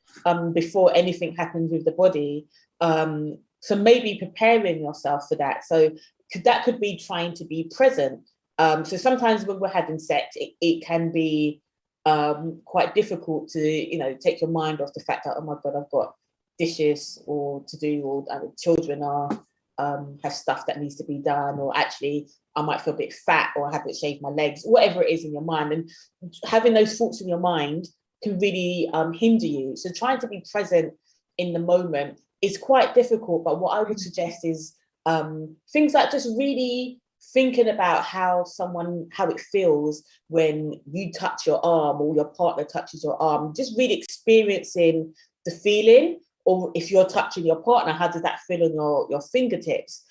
before anything happens with the body. So maybe preparing yourself for that. So that could be trying to be present. So sometimes when we're having sex, it can be quite difficult to, take your mind off the fact that, oh my God, I've got dishes or to do, or children have stuff that needs to be done, or actually I might feel a bit fat, or I haven't shaved my legs, whatever it is in your mind. And having those thoughts in your mind can really hinder you. So trying to be present in the moment is quite difficult. But what I would suggest is things like just really thinking about how it feels when you touch your arm or your partner touches your arm, just really experiencing the feeling. Or if you're touching your partner, how does that feel on your fingertips?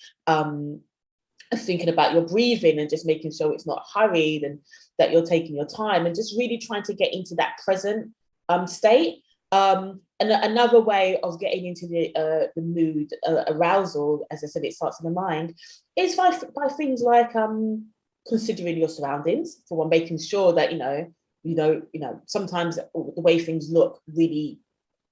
Thinking about your breathing and just making sure it's not hurried and that you're taking your time, and just really trying to get into that present state. And another way of getting into the mood, arousal, as I said, it starts in the mind, is by things like considering your surroundings. For one, making sure that sometimes the way things look really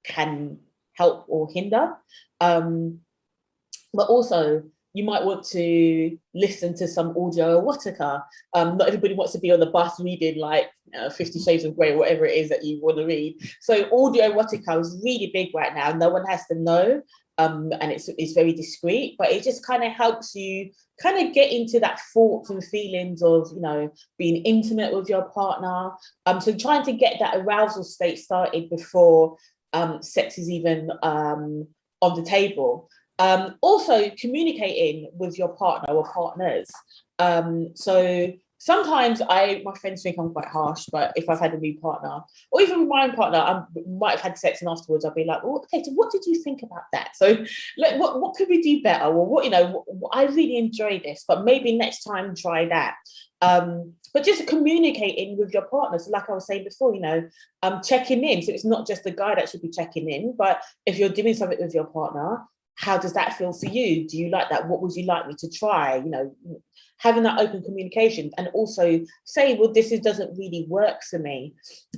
can help or hinder. But also, you might want to listen to some audio erotica. Not everybody wants to be on the bus reading like 50 Shades of Grey, whatever it is that you want to read. So audio erotica is really big right now. No one has to know, and it's very discreet, but it just kind of helps you kind of get into that thoughts and feelings of, being intimate with your partner. So trying to get that arousal state started before sex is even on the table. Also communicating with your partner or partners. So sometimes my friends think I'm quite harsh, but if I've had a new partner, or even with my own partner, I might have had sex, and afterwards I'll be like, well, okay, so what did you think about that? So like, what could we do better? Or what, I really enjoy this, but maybe next time try that. But just communicating with your partner. So like I was saying before, checking in. So it's not just the guy that should be checking in, but if you're doing something with your partner, how does that feel for you? Do you like that? What would you like me to try? Having that open communication, and also say, well, this doesn't really work for me,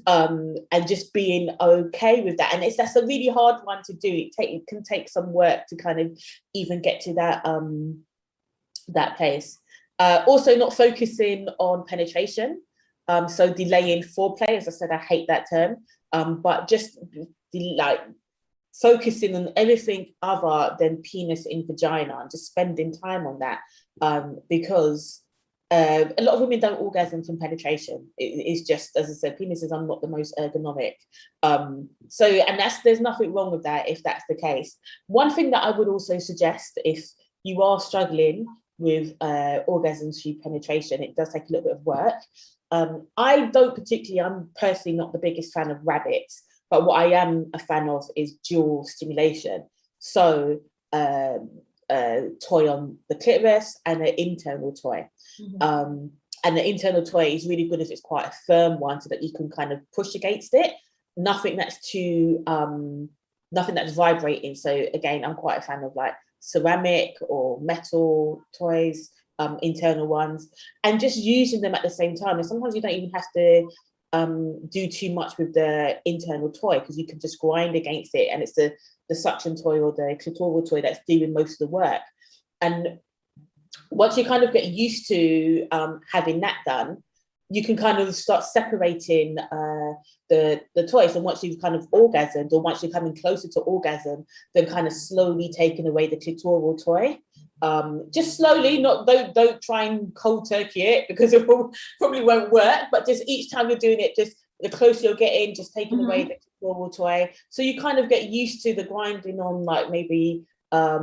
and just being okay with that. And that's a really hard one to do. It can take some work to kind of even get to that place. Also, not focusing on penetration, so delaying foreplay. As I said, I hate that term, but just focusing on everything other than penis in vagina, and just spending time on that, because a lot of women don't orgasm from penetration. It's just, as I said, penises are not the most ergonomic. So, and there's nothing wrong with that if that's the case. One thing that I would also suggest, if you are struggling with orgasms through penetration, it does take a little bit of work. I'm personally not the biggest fan of rabbits, but what I am a fan of is dual stimulation. So toy on the clitoris and an internal toy. Mm-hmm. And the internal toy is really good if it's quite a firm one, so that you can kind of push against it. Nothing that's vibrating. So again, I'm quite a fan of like ceramic or metal toys, internal ones, and just using them at the same time. And sometimes you don't even have to do too much with the internal toy, because you can just grind against it, and it's the suction toy or the clitoral toy that's doing most of the work. And once you kind of get used to having that done, you can kind of start separating the toys. And once you've kind of orgasmed, or once you're coming closer to orgasm, then kind of slowly taking away the clitoral toy. Just slowly, don't try and cold turkey it, because it probably won't work. But just each time you're doing it, just the closer you're getting, just taking away the clitoral toy. So you kind of get used to the grinding on, like maybe a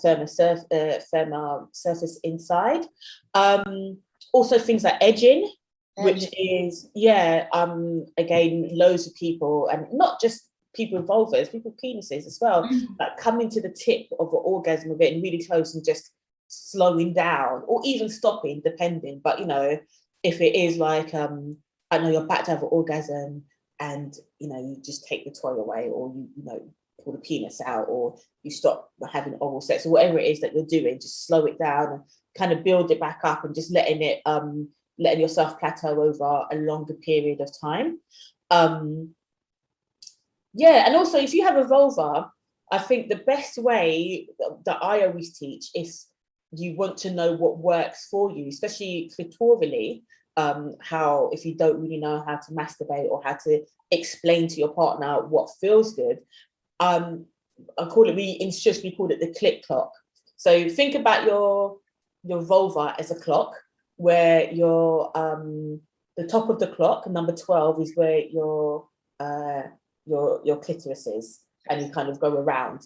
thermal surface inside. Also things like edging, which is, again, loads of people, and not just people with vulvas, people with penises as well, like coming to the tip of an orgasm, of getting really close and just slowing down, or even stopping, depending. But, you know, if it is like, I know you're about to have an orgasm and, you know, you just take the toy away, or you know, pull the penis out, or you stop having oral sex, or whatever it is that you're doing, just slow it down and kind of build it back up, and just letting yourself plateau over a longer period of time. And also, if you have a vulva, I think the best way that I always teach is, you want to know what works for you, especially clitorally, how, if you don't really know how to masturbate or how to explain to your partner what feels good, we call it the clit clock. So think about your vulva as a clock, where your the top of the clock, number 12, is where your clitoris is, and you kind of go around.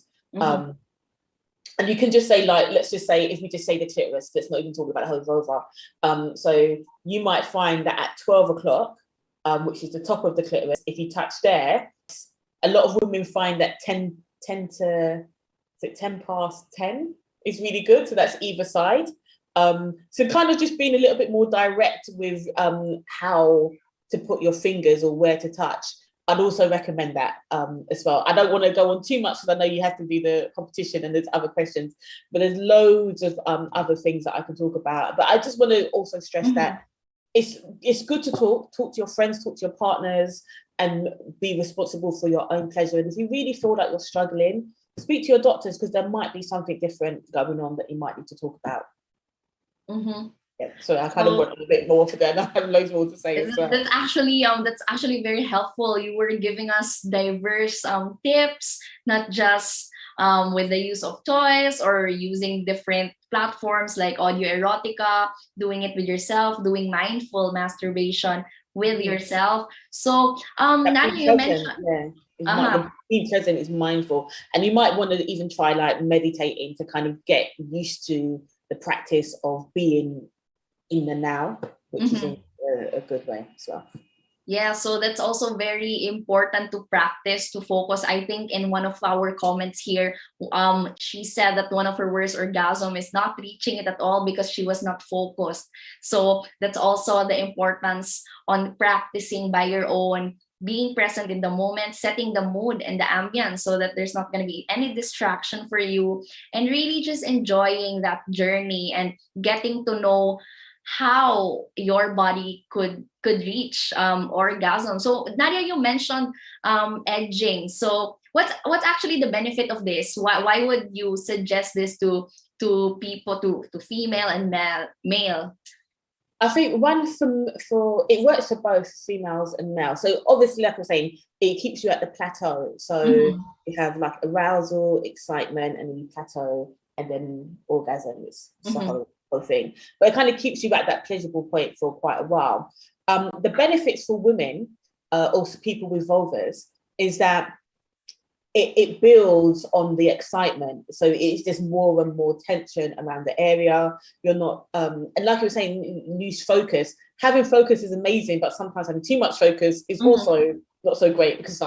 And you can just say, like, let's just say, if we just say the clitoris, let's not even talk about the whole vulva. So you might find that at 12 o'clock, which is the top of the clitoris, if you touch there, a lot of women find that 10 past 10 is really good. So that's either side. So kind of just being a little bit more direct with how to put your fingers or where to touch. I'd also recommend that as well. I don't want to go on too much, because I know you have to do the competition and there's other questions, but there's loads of other things that I can talk about. But I just want to also stress that it's good to talk to your friends, talk to your partners, and be responsible for your own pleasure. And if you really feel like you're struggling, speak to your doctors, because there might be something different going on that you might need to talk about. Yeah, so I kind of want a bit more for that. I have loads more to say as well. That's actually very helpful. You were giving us diverse tips, not just with the use of toys, or using different platforms like audio erotica, doing it with yourself, doing mindful masturbation with yourself. So Nadia, you mentioned being present is mindful, and you might want to even try like meditating to kind of get used to the practice of being in the now, which is a good way as well. Yeah, so that's also very important to practice, to focus. I think in one of our comments here, she said that one of her worst orgasm is not reaching it at all because she was not focused. So that's also the importance on practicing by your own, being present in the moment, setting the mood and the ambience so that there's not going to be any distraction for you, and really just enjoying that journey and getting to know how your body could reach orgasm. So Nadia, you mentioned edging. So what's actually the benefit of this? Why would you suggest this to people, to female and male? I think for it works for both females and males. So obviously, like I was saying, it keeps you at the plateau. So you have like arousal, excitement, and then you plateau, and then orgasm. It's the whole thing. But it kind of keeps you at that pleasurable point for quite a while. The benefits for women, also people with vulvas, is that it builds on the excitement. So it's just more and more tension around the area. You're not, and like you were saying, lose focus. Having focus is amazing, but sometimes having too much focus is also not so great, because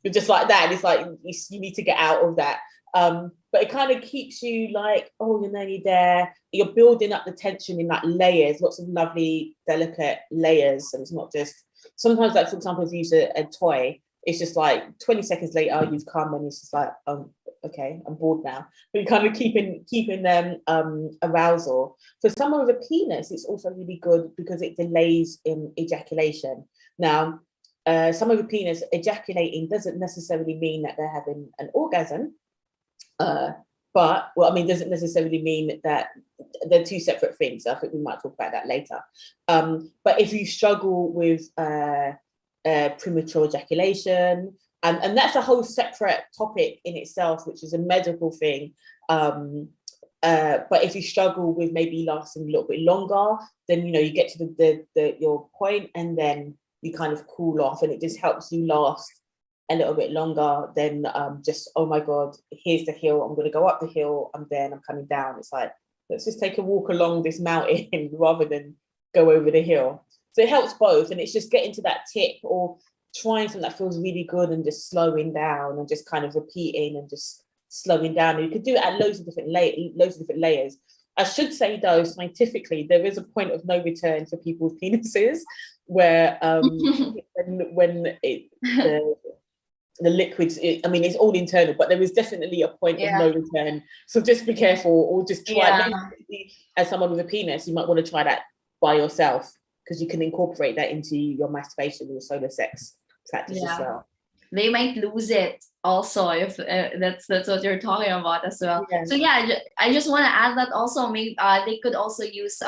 you're just like that. It's like you need to get out of that. But it kind of keeps you like, oh, you're nearly there. You're building up the tension in like layers, lots of lovely, delicate layers. And it's not just, sometimes, like, for example, if you use a toy, it's just like 20 seconds later, you've come and it's just like, okay, I'm bored now. But you're kind of keeping them arousal. For someone with a penis, it's also really good because it delays in ejaculation. Now, someone with a penis ejaculating doesn't necessarily mean that they're having an orgasm. But, well, I mean, doesn't necessarily mean that they're two separate things. I think we might talk about that later. But if you struggle with premature ejaculation, and that's a whole separate topic in itself, which is a medical thing. But if you struggle with maybe lasting a little bit longer, then, you know, you get to your point, and then you kind of cool off, and it just helps you last a little bit longer than just, oh my God, here's the hill, I'm going to go up the hill, I'm there and I'm coming down. It's like, let's just take a walk along this mountain rather than go over the hill. So it helps both, and it's just getting to that tip, or trying something that feels really good and just slowing down and just kind of repeating and just slowing down. And you could do it at loads of different layers. I should say, though, scientifically, there is a point of no return for people's penises, where when the liquids, I mean, it's all internal, but there is definitely a point of no return. So just be careful, or just try. As someone with a penis, you might want to try that by yourself, because you can incorporate that into your masturbation or solo sex practice as well. They might lose it also if that's what you're talking about as well. So I just want to add that also, maybe they could also use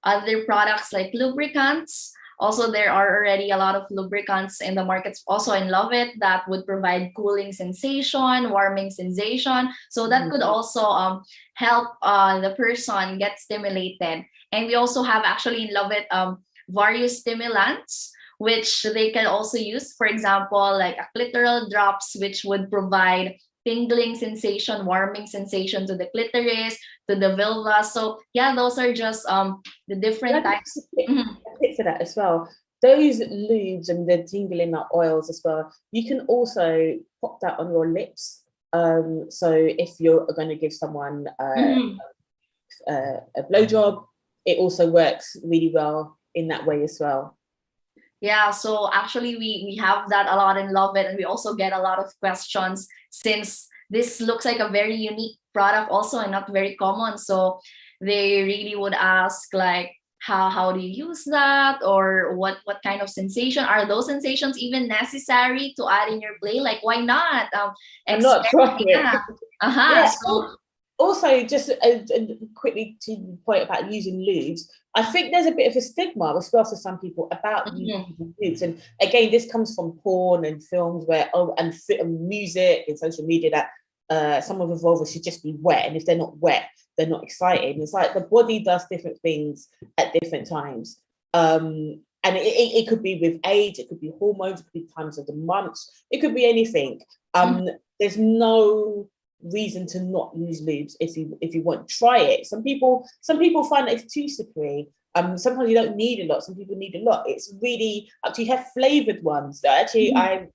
other products like lubricants. Also, there are already a lot of lubricants in the markets, also in Lauvette, that would provide cooling sensation, warming sensation. So that could also help the person get stimulated. And we also have actually in Lauvette various stimulants, which they can also use. For example, like a clitoral drops, which would provide tingling sensation, warming sensation to the clitoris, to the vulva. So yeah, those are just the different types. For that as well. Those lubes and the tingling oils as well, you can also pop that on your lips. So if you're going to give someone a blowjob, it also works really well in that way as well. Yeah, so actually we have that a lot in Lauvette, and we also get a lot of questions, since this looks like a very unique product also and not very common. So they really would ask, like, how do you use that, or what kind of sensation are those sensations even necessary to add in your play? Like, why not? I'm not trying it. So also, just quickly to the point about using lubes, I think there's a bit of a stigma as well for some people about using lubes. And again, this comes from porn and films and music and social media, that some of the vulva should just be wet, and if they're not wet, they're not excited. And it's like the body does different things at different times. And it could be with age, it could be hormones, it could be times of the months, it could be anything. There's no reason to not use lubes if you want. Try it. Some people find that it's too slippery. Sometimes you don't need a lot, some people need a lot. It's really up to you. Have flavored ones that actually I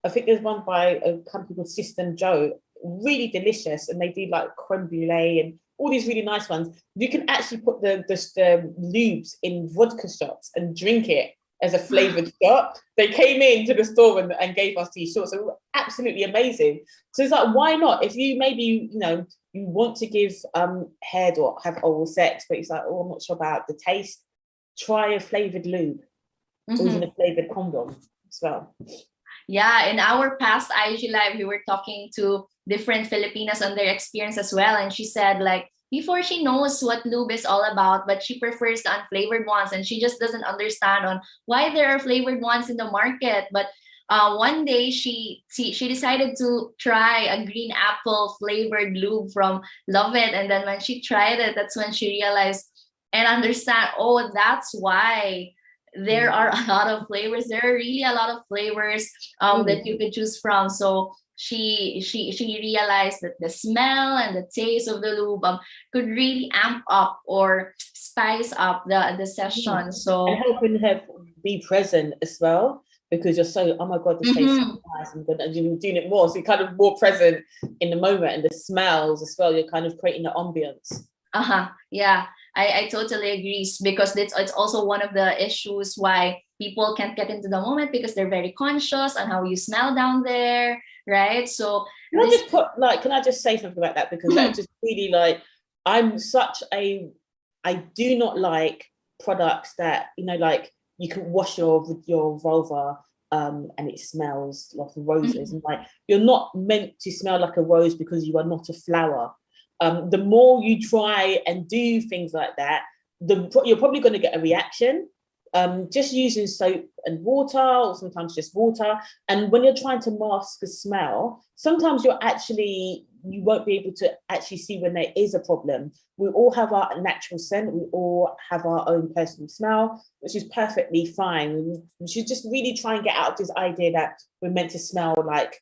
think there's one by a company called System Joe, really delicious, and they do like creme brulee and all these really nice ones. You can actually put the lubes in vodka shots and drink it as a flavored shot. They came into the store and gave us these shots. So were absolutely amazing. So it's like, why not? If you maybe, you want to give head or have oral sex, but it's like, oh, I'm not sure about the taste, try a flavored lube or even a flavored condom as well. Yeah, in our past IG Live, we were talking to different Filipinas on their experience as well. And she said, like, before she knows what lube is all about, but she prefers the unflavored ones, and she just doesn't understand on why there are flavored ones in the market. But one day she decided to try a green apple flavored lube from Lauvette, and then when she tried it, that's when she realized and understand, oh, that's why there are a lot of flavors. There are really a lot of flavors that you could choose from. So she realized that the smell and the taste of the lube could really amp up or spice up the session. So and helping her be present as well, because you're so, oh my God, this tastes so nice, and you're doing it more, so you're kind of more present in the moment, and the smells as well, you're kind of creating the ambience. Yeah, I totally agree, because it's also one of the issues why people can't get into the moment, because they're very conscious on how you smell down there, right? So can I just say something about that, because that just really, like, I do not like products that, like, you can wash your vulva and it smells like roses. And like, you're not meant to smell like a rose because you are not a flower. The more you try and do things like that, you're probably going to get a reaction. Just using soap and water, or sometimes just water. And when you're trying to mask a smell, sometimes you won't be able to actually see when there is a problem. We all have our natural scent. We all have our own personal smell, which is perfectly fine. We should just really try and get out of this idea that we're meant to smell like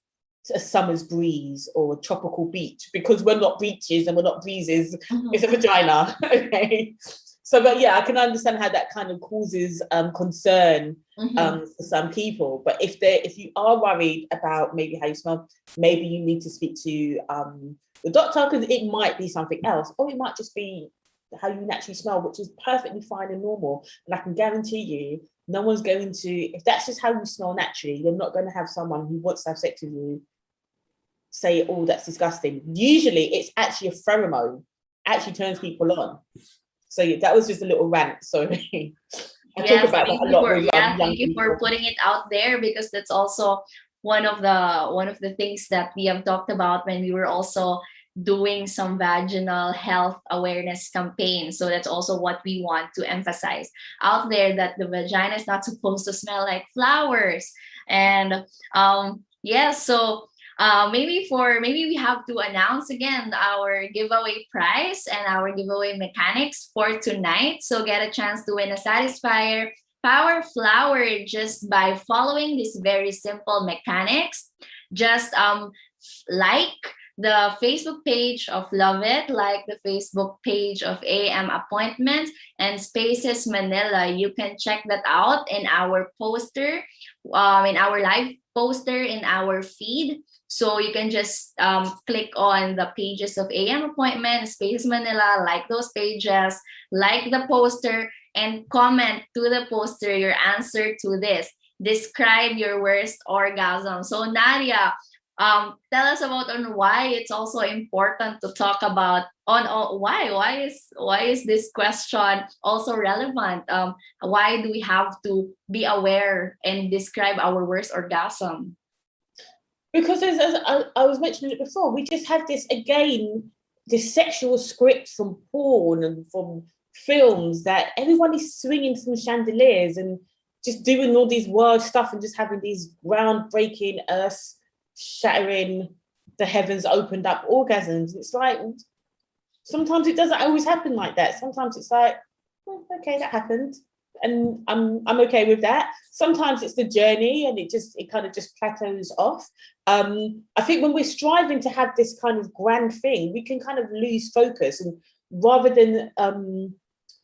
a summer's breeze or a tropical beach, because we're not beaches and we're not breezes. It's a vagina. Okay. So, but yeah, I can understand how that kind of causes concern for some people. But if you are worried about maybe how you smell, maybe you need to speak to the doctor, because it might be something else, or it might just be how you naturally smell, which is perfectly fine and normal. And I can guarantee you, no one's going to, if that's just how you smell naturally, you're not going to have someone who wants to have sex with you say, oh, that's disgusting. Usually it's actually a pheromone, actually turns people on. So yeah, that was just a little rant. Sorry. I talk about that a lot with thank you for putting it out there, because that's also one of the things that we have talked about when we were also doing some vaginal health awareness campaign. So that's also what we want to emphasize out there, that the vagina is not supposed to smell like flowers. And so maybe we have to announce again our giveaway prize and our giveaway mechanics for tonight. So get a chance to win a Satisfyer Power Flower just by following these very simple mechanics. Just like the Facebook page of Lauvette, like the Facebook page of AM Appointments and Spaces Manila. You can check that out in our poster, in our live poster in our feed. So you can just click on the pages of AM Appointment, Spaces Manila, like those pages, like the poster, and comment to the poster your answer to this. Describe your worst orgasm. So Nadia, tell us about on why it's also important to talk about why is this question also relevant? Why do we have to be aware and describe our worst orgasm? Because as I was mentioning it before, we just have this sexual script from porn and from films that everyone is swinging from chandeliers and just doing all these wild stuff and just having these groundbreaking, earth-shattering, the heavens opened up orgasms. It's like, sometimes it doesn't always happen like that. Sometimes it's like, okay, that happened, and I'm okay with that. Sometimes it's the journey and it kind of just plateaus off. I think when we're striving to have this kind of grand thing, we can kind of lose focus, and rather than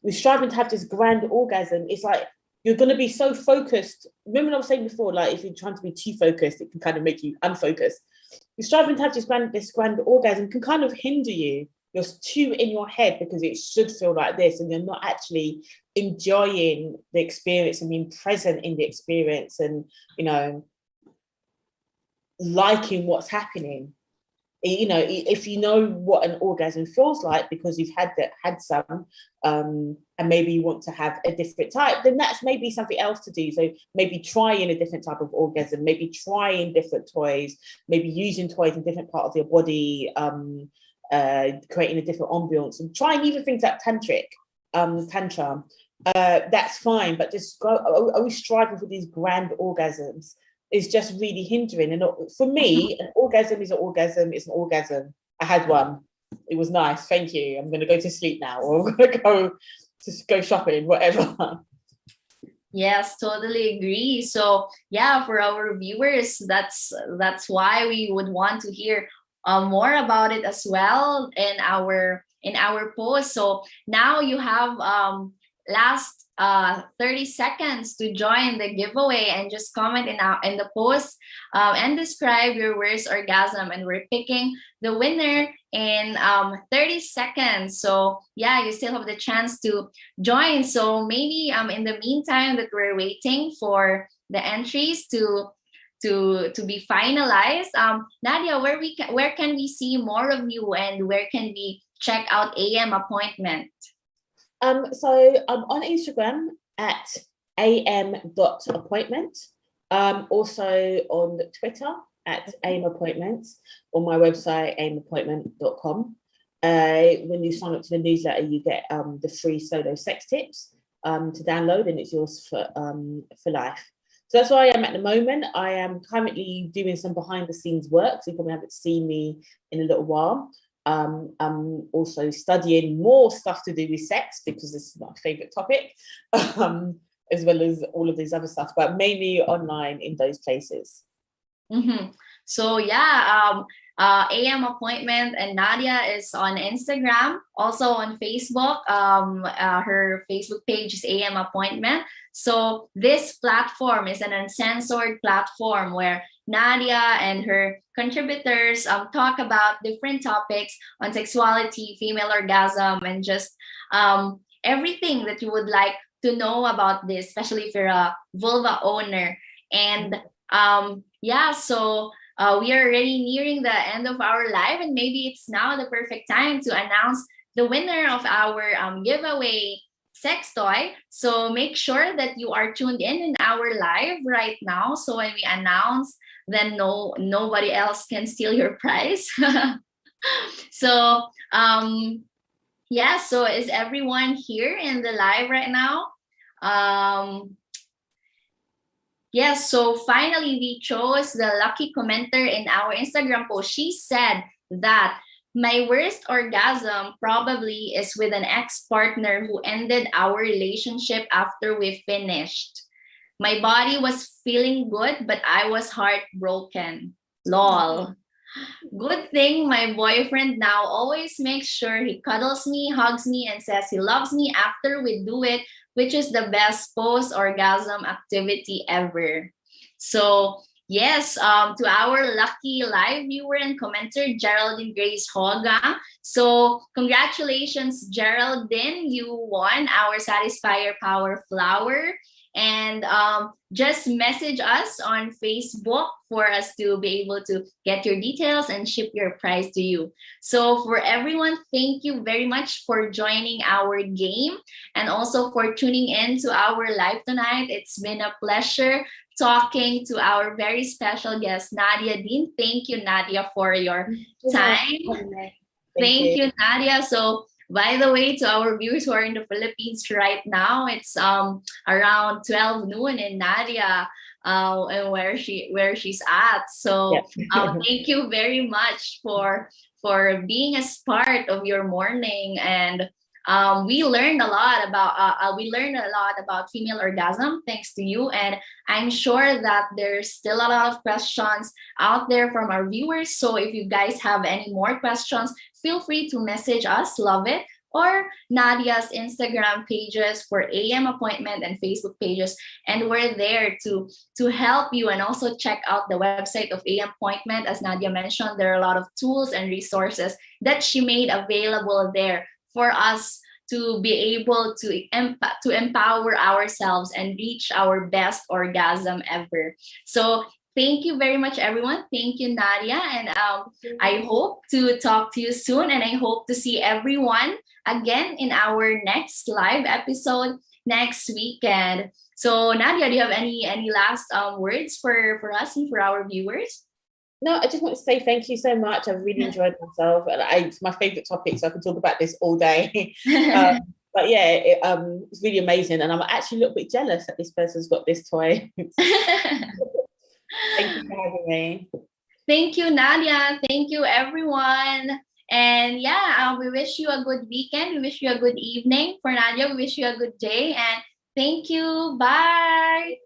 we're striving to have this grand orgasm, it's like you're going to be so focused. Remember what I was saying before, like if you're trying to be too focused, it can kind of make you unfocused. You're striving to have this grand orgasm can kind of hinder you. You're too in your head because it should feel like this, and you're not actually enjoying the experience and being present in the experience, and liking what's happening. If you know what an orgasm feels like because you've had some, and maybe you want to have a different type, then that's maybe something else to do. So maybe trying a different type of orgasm, maybe trying different toys, maybe using toys in different part of your body, creating a different ambience, and trying even things like tantra. That's fine, but just always striving for these grand orgasms is just really hindering. And for me, an orgasm is an orgasm. It's an orgasm. I had one. It was nice. Thank you. I'm going to go to sleep now, or I'm going to go shopping, whatever. Yes, totally agree. So yeah, for our viewers, that's why we would want to hear more about it as well in our post. So now you have last 30 seconds to join the giveaway, and just comment in the post and describe your worst orgasm, and we're picking the winner in 30 seconds. So yeah, you still have the chance to join. So maybe in the meantime that we're waiting for the entries to be finalized, Nadia, where can we see more of you, and where can we check out AM Appointment? So I'm on Instagram at am.appointment. Also on Twitter at @𝗟𝗟𝗡�appointments, or my website 𝗟𝗟𝗡�appointment.com. When you sign up to the newsletter, you get the free solo sex tips to download, and it's yours for life. So that's where I am at the moment. I am currently doing some behind the scenes work, so you probably haven't seen me in a little while. I'm also studying more stuff to do with sex, because this is my favorite topic, as well as all of these other stuff, but mainly online in those places. So yeah, 𝗟𝗟𝗡�appointment, and Nadia is on Instagram, also on Facebook. Her Facebook page is 𝗟𝗟𝗡�appointment. So this platform is an uncensored platform where Nadia and her contributors talk about different topics on sexuality, female orgasm, and just everything that you would like to know about this, especially if you're a vulva owner. And yeah, so we are already nearing the end of our live, and maybe it's now the perfect time to announce the winner of our giveaway sex toy. So make sure that you are tuned in our live right now, so when we announce, then nobody else can steal your prize. So yeah, so is everyone here in the live right now? Yes, so finally we chose the lucky commenter in our Instagram post. She said that my worst orgasm probably is with an ex-partner who ended our relationship after we finished. My body was feeling good, but I was heartbroken. Lol. Good thing my boyfriend now always makes sure he cuddles me, hugs me, and says he loves me after we do it, which is the best post-orgasm activity ever. So yes, to our lucky live viewer and commenter, Geraldine Grace Hoga. So congratulations, Geraldine. You won our Satisfyer Power Flower. And just message us on Facebook for us to be able to get your details and ship your prize to you. So for everyone, thank you very much for joining our game, and also for tuning in to our live tonight. It's been a pleasure talking to our very special guest, Nadia Deen. Thank you, Nadia, for your time. Thank you, Nadia. So by the way, to our viewers who are in the Philippines right now, it's around 12 noon in Nadia, and where she's at. So thank you very much for being as part of your morning. And we learned a lot about female orgasm thanks to you. And I'm sure that there's still a lot of questions out there from our viewers. So if you guys have any more questions, feel free to message us, Lauvette, or Nadia's Instagram pages for 𝗟𝗟𝗡�appointment and Facebook pages. And we're there to help you. And also check out the website of 𝗟𝗟𝗡�appointment. As Nadia mentioned, there are a lot of tools and resources that she made available there for us to be able to empower ourselves and reach our best orgasm ever. So thank you very much, everyone. Thank you, Nadia. And I hope to talk to you soon. And I hope to see everyone again in our next live episode next weekend. So Nadia, do you have any last words for us and for our viewers? No, I just want to say thank you so much. I've really enjoyed myself. And it's my favorite topic, so I can talk about this all day. But yeah, it's really amazing. And I'm actually a little bit jealous that this person's got this toy. Thank you for having me. Thank you, Nadia. Thank you, everyone. And yeah, we wish you a good weekend. We wish you a good evening. For Nadia, we wish you a good day. And thank you. Bye.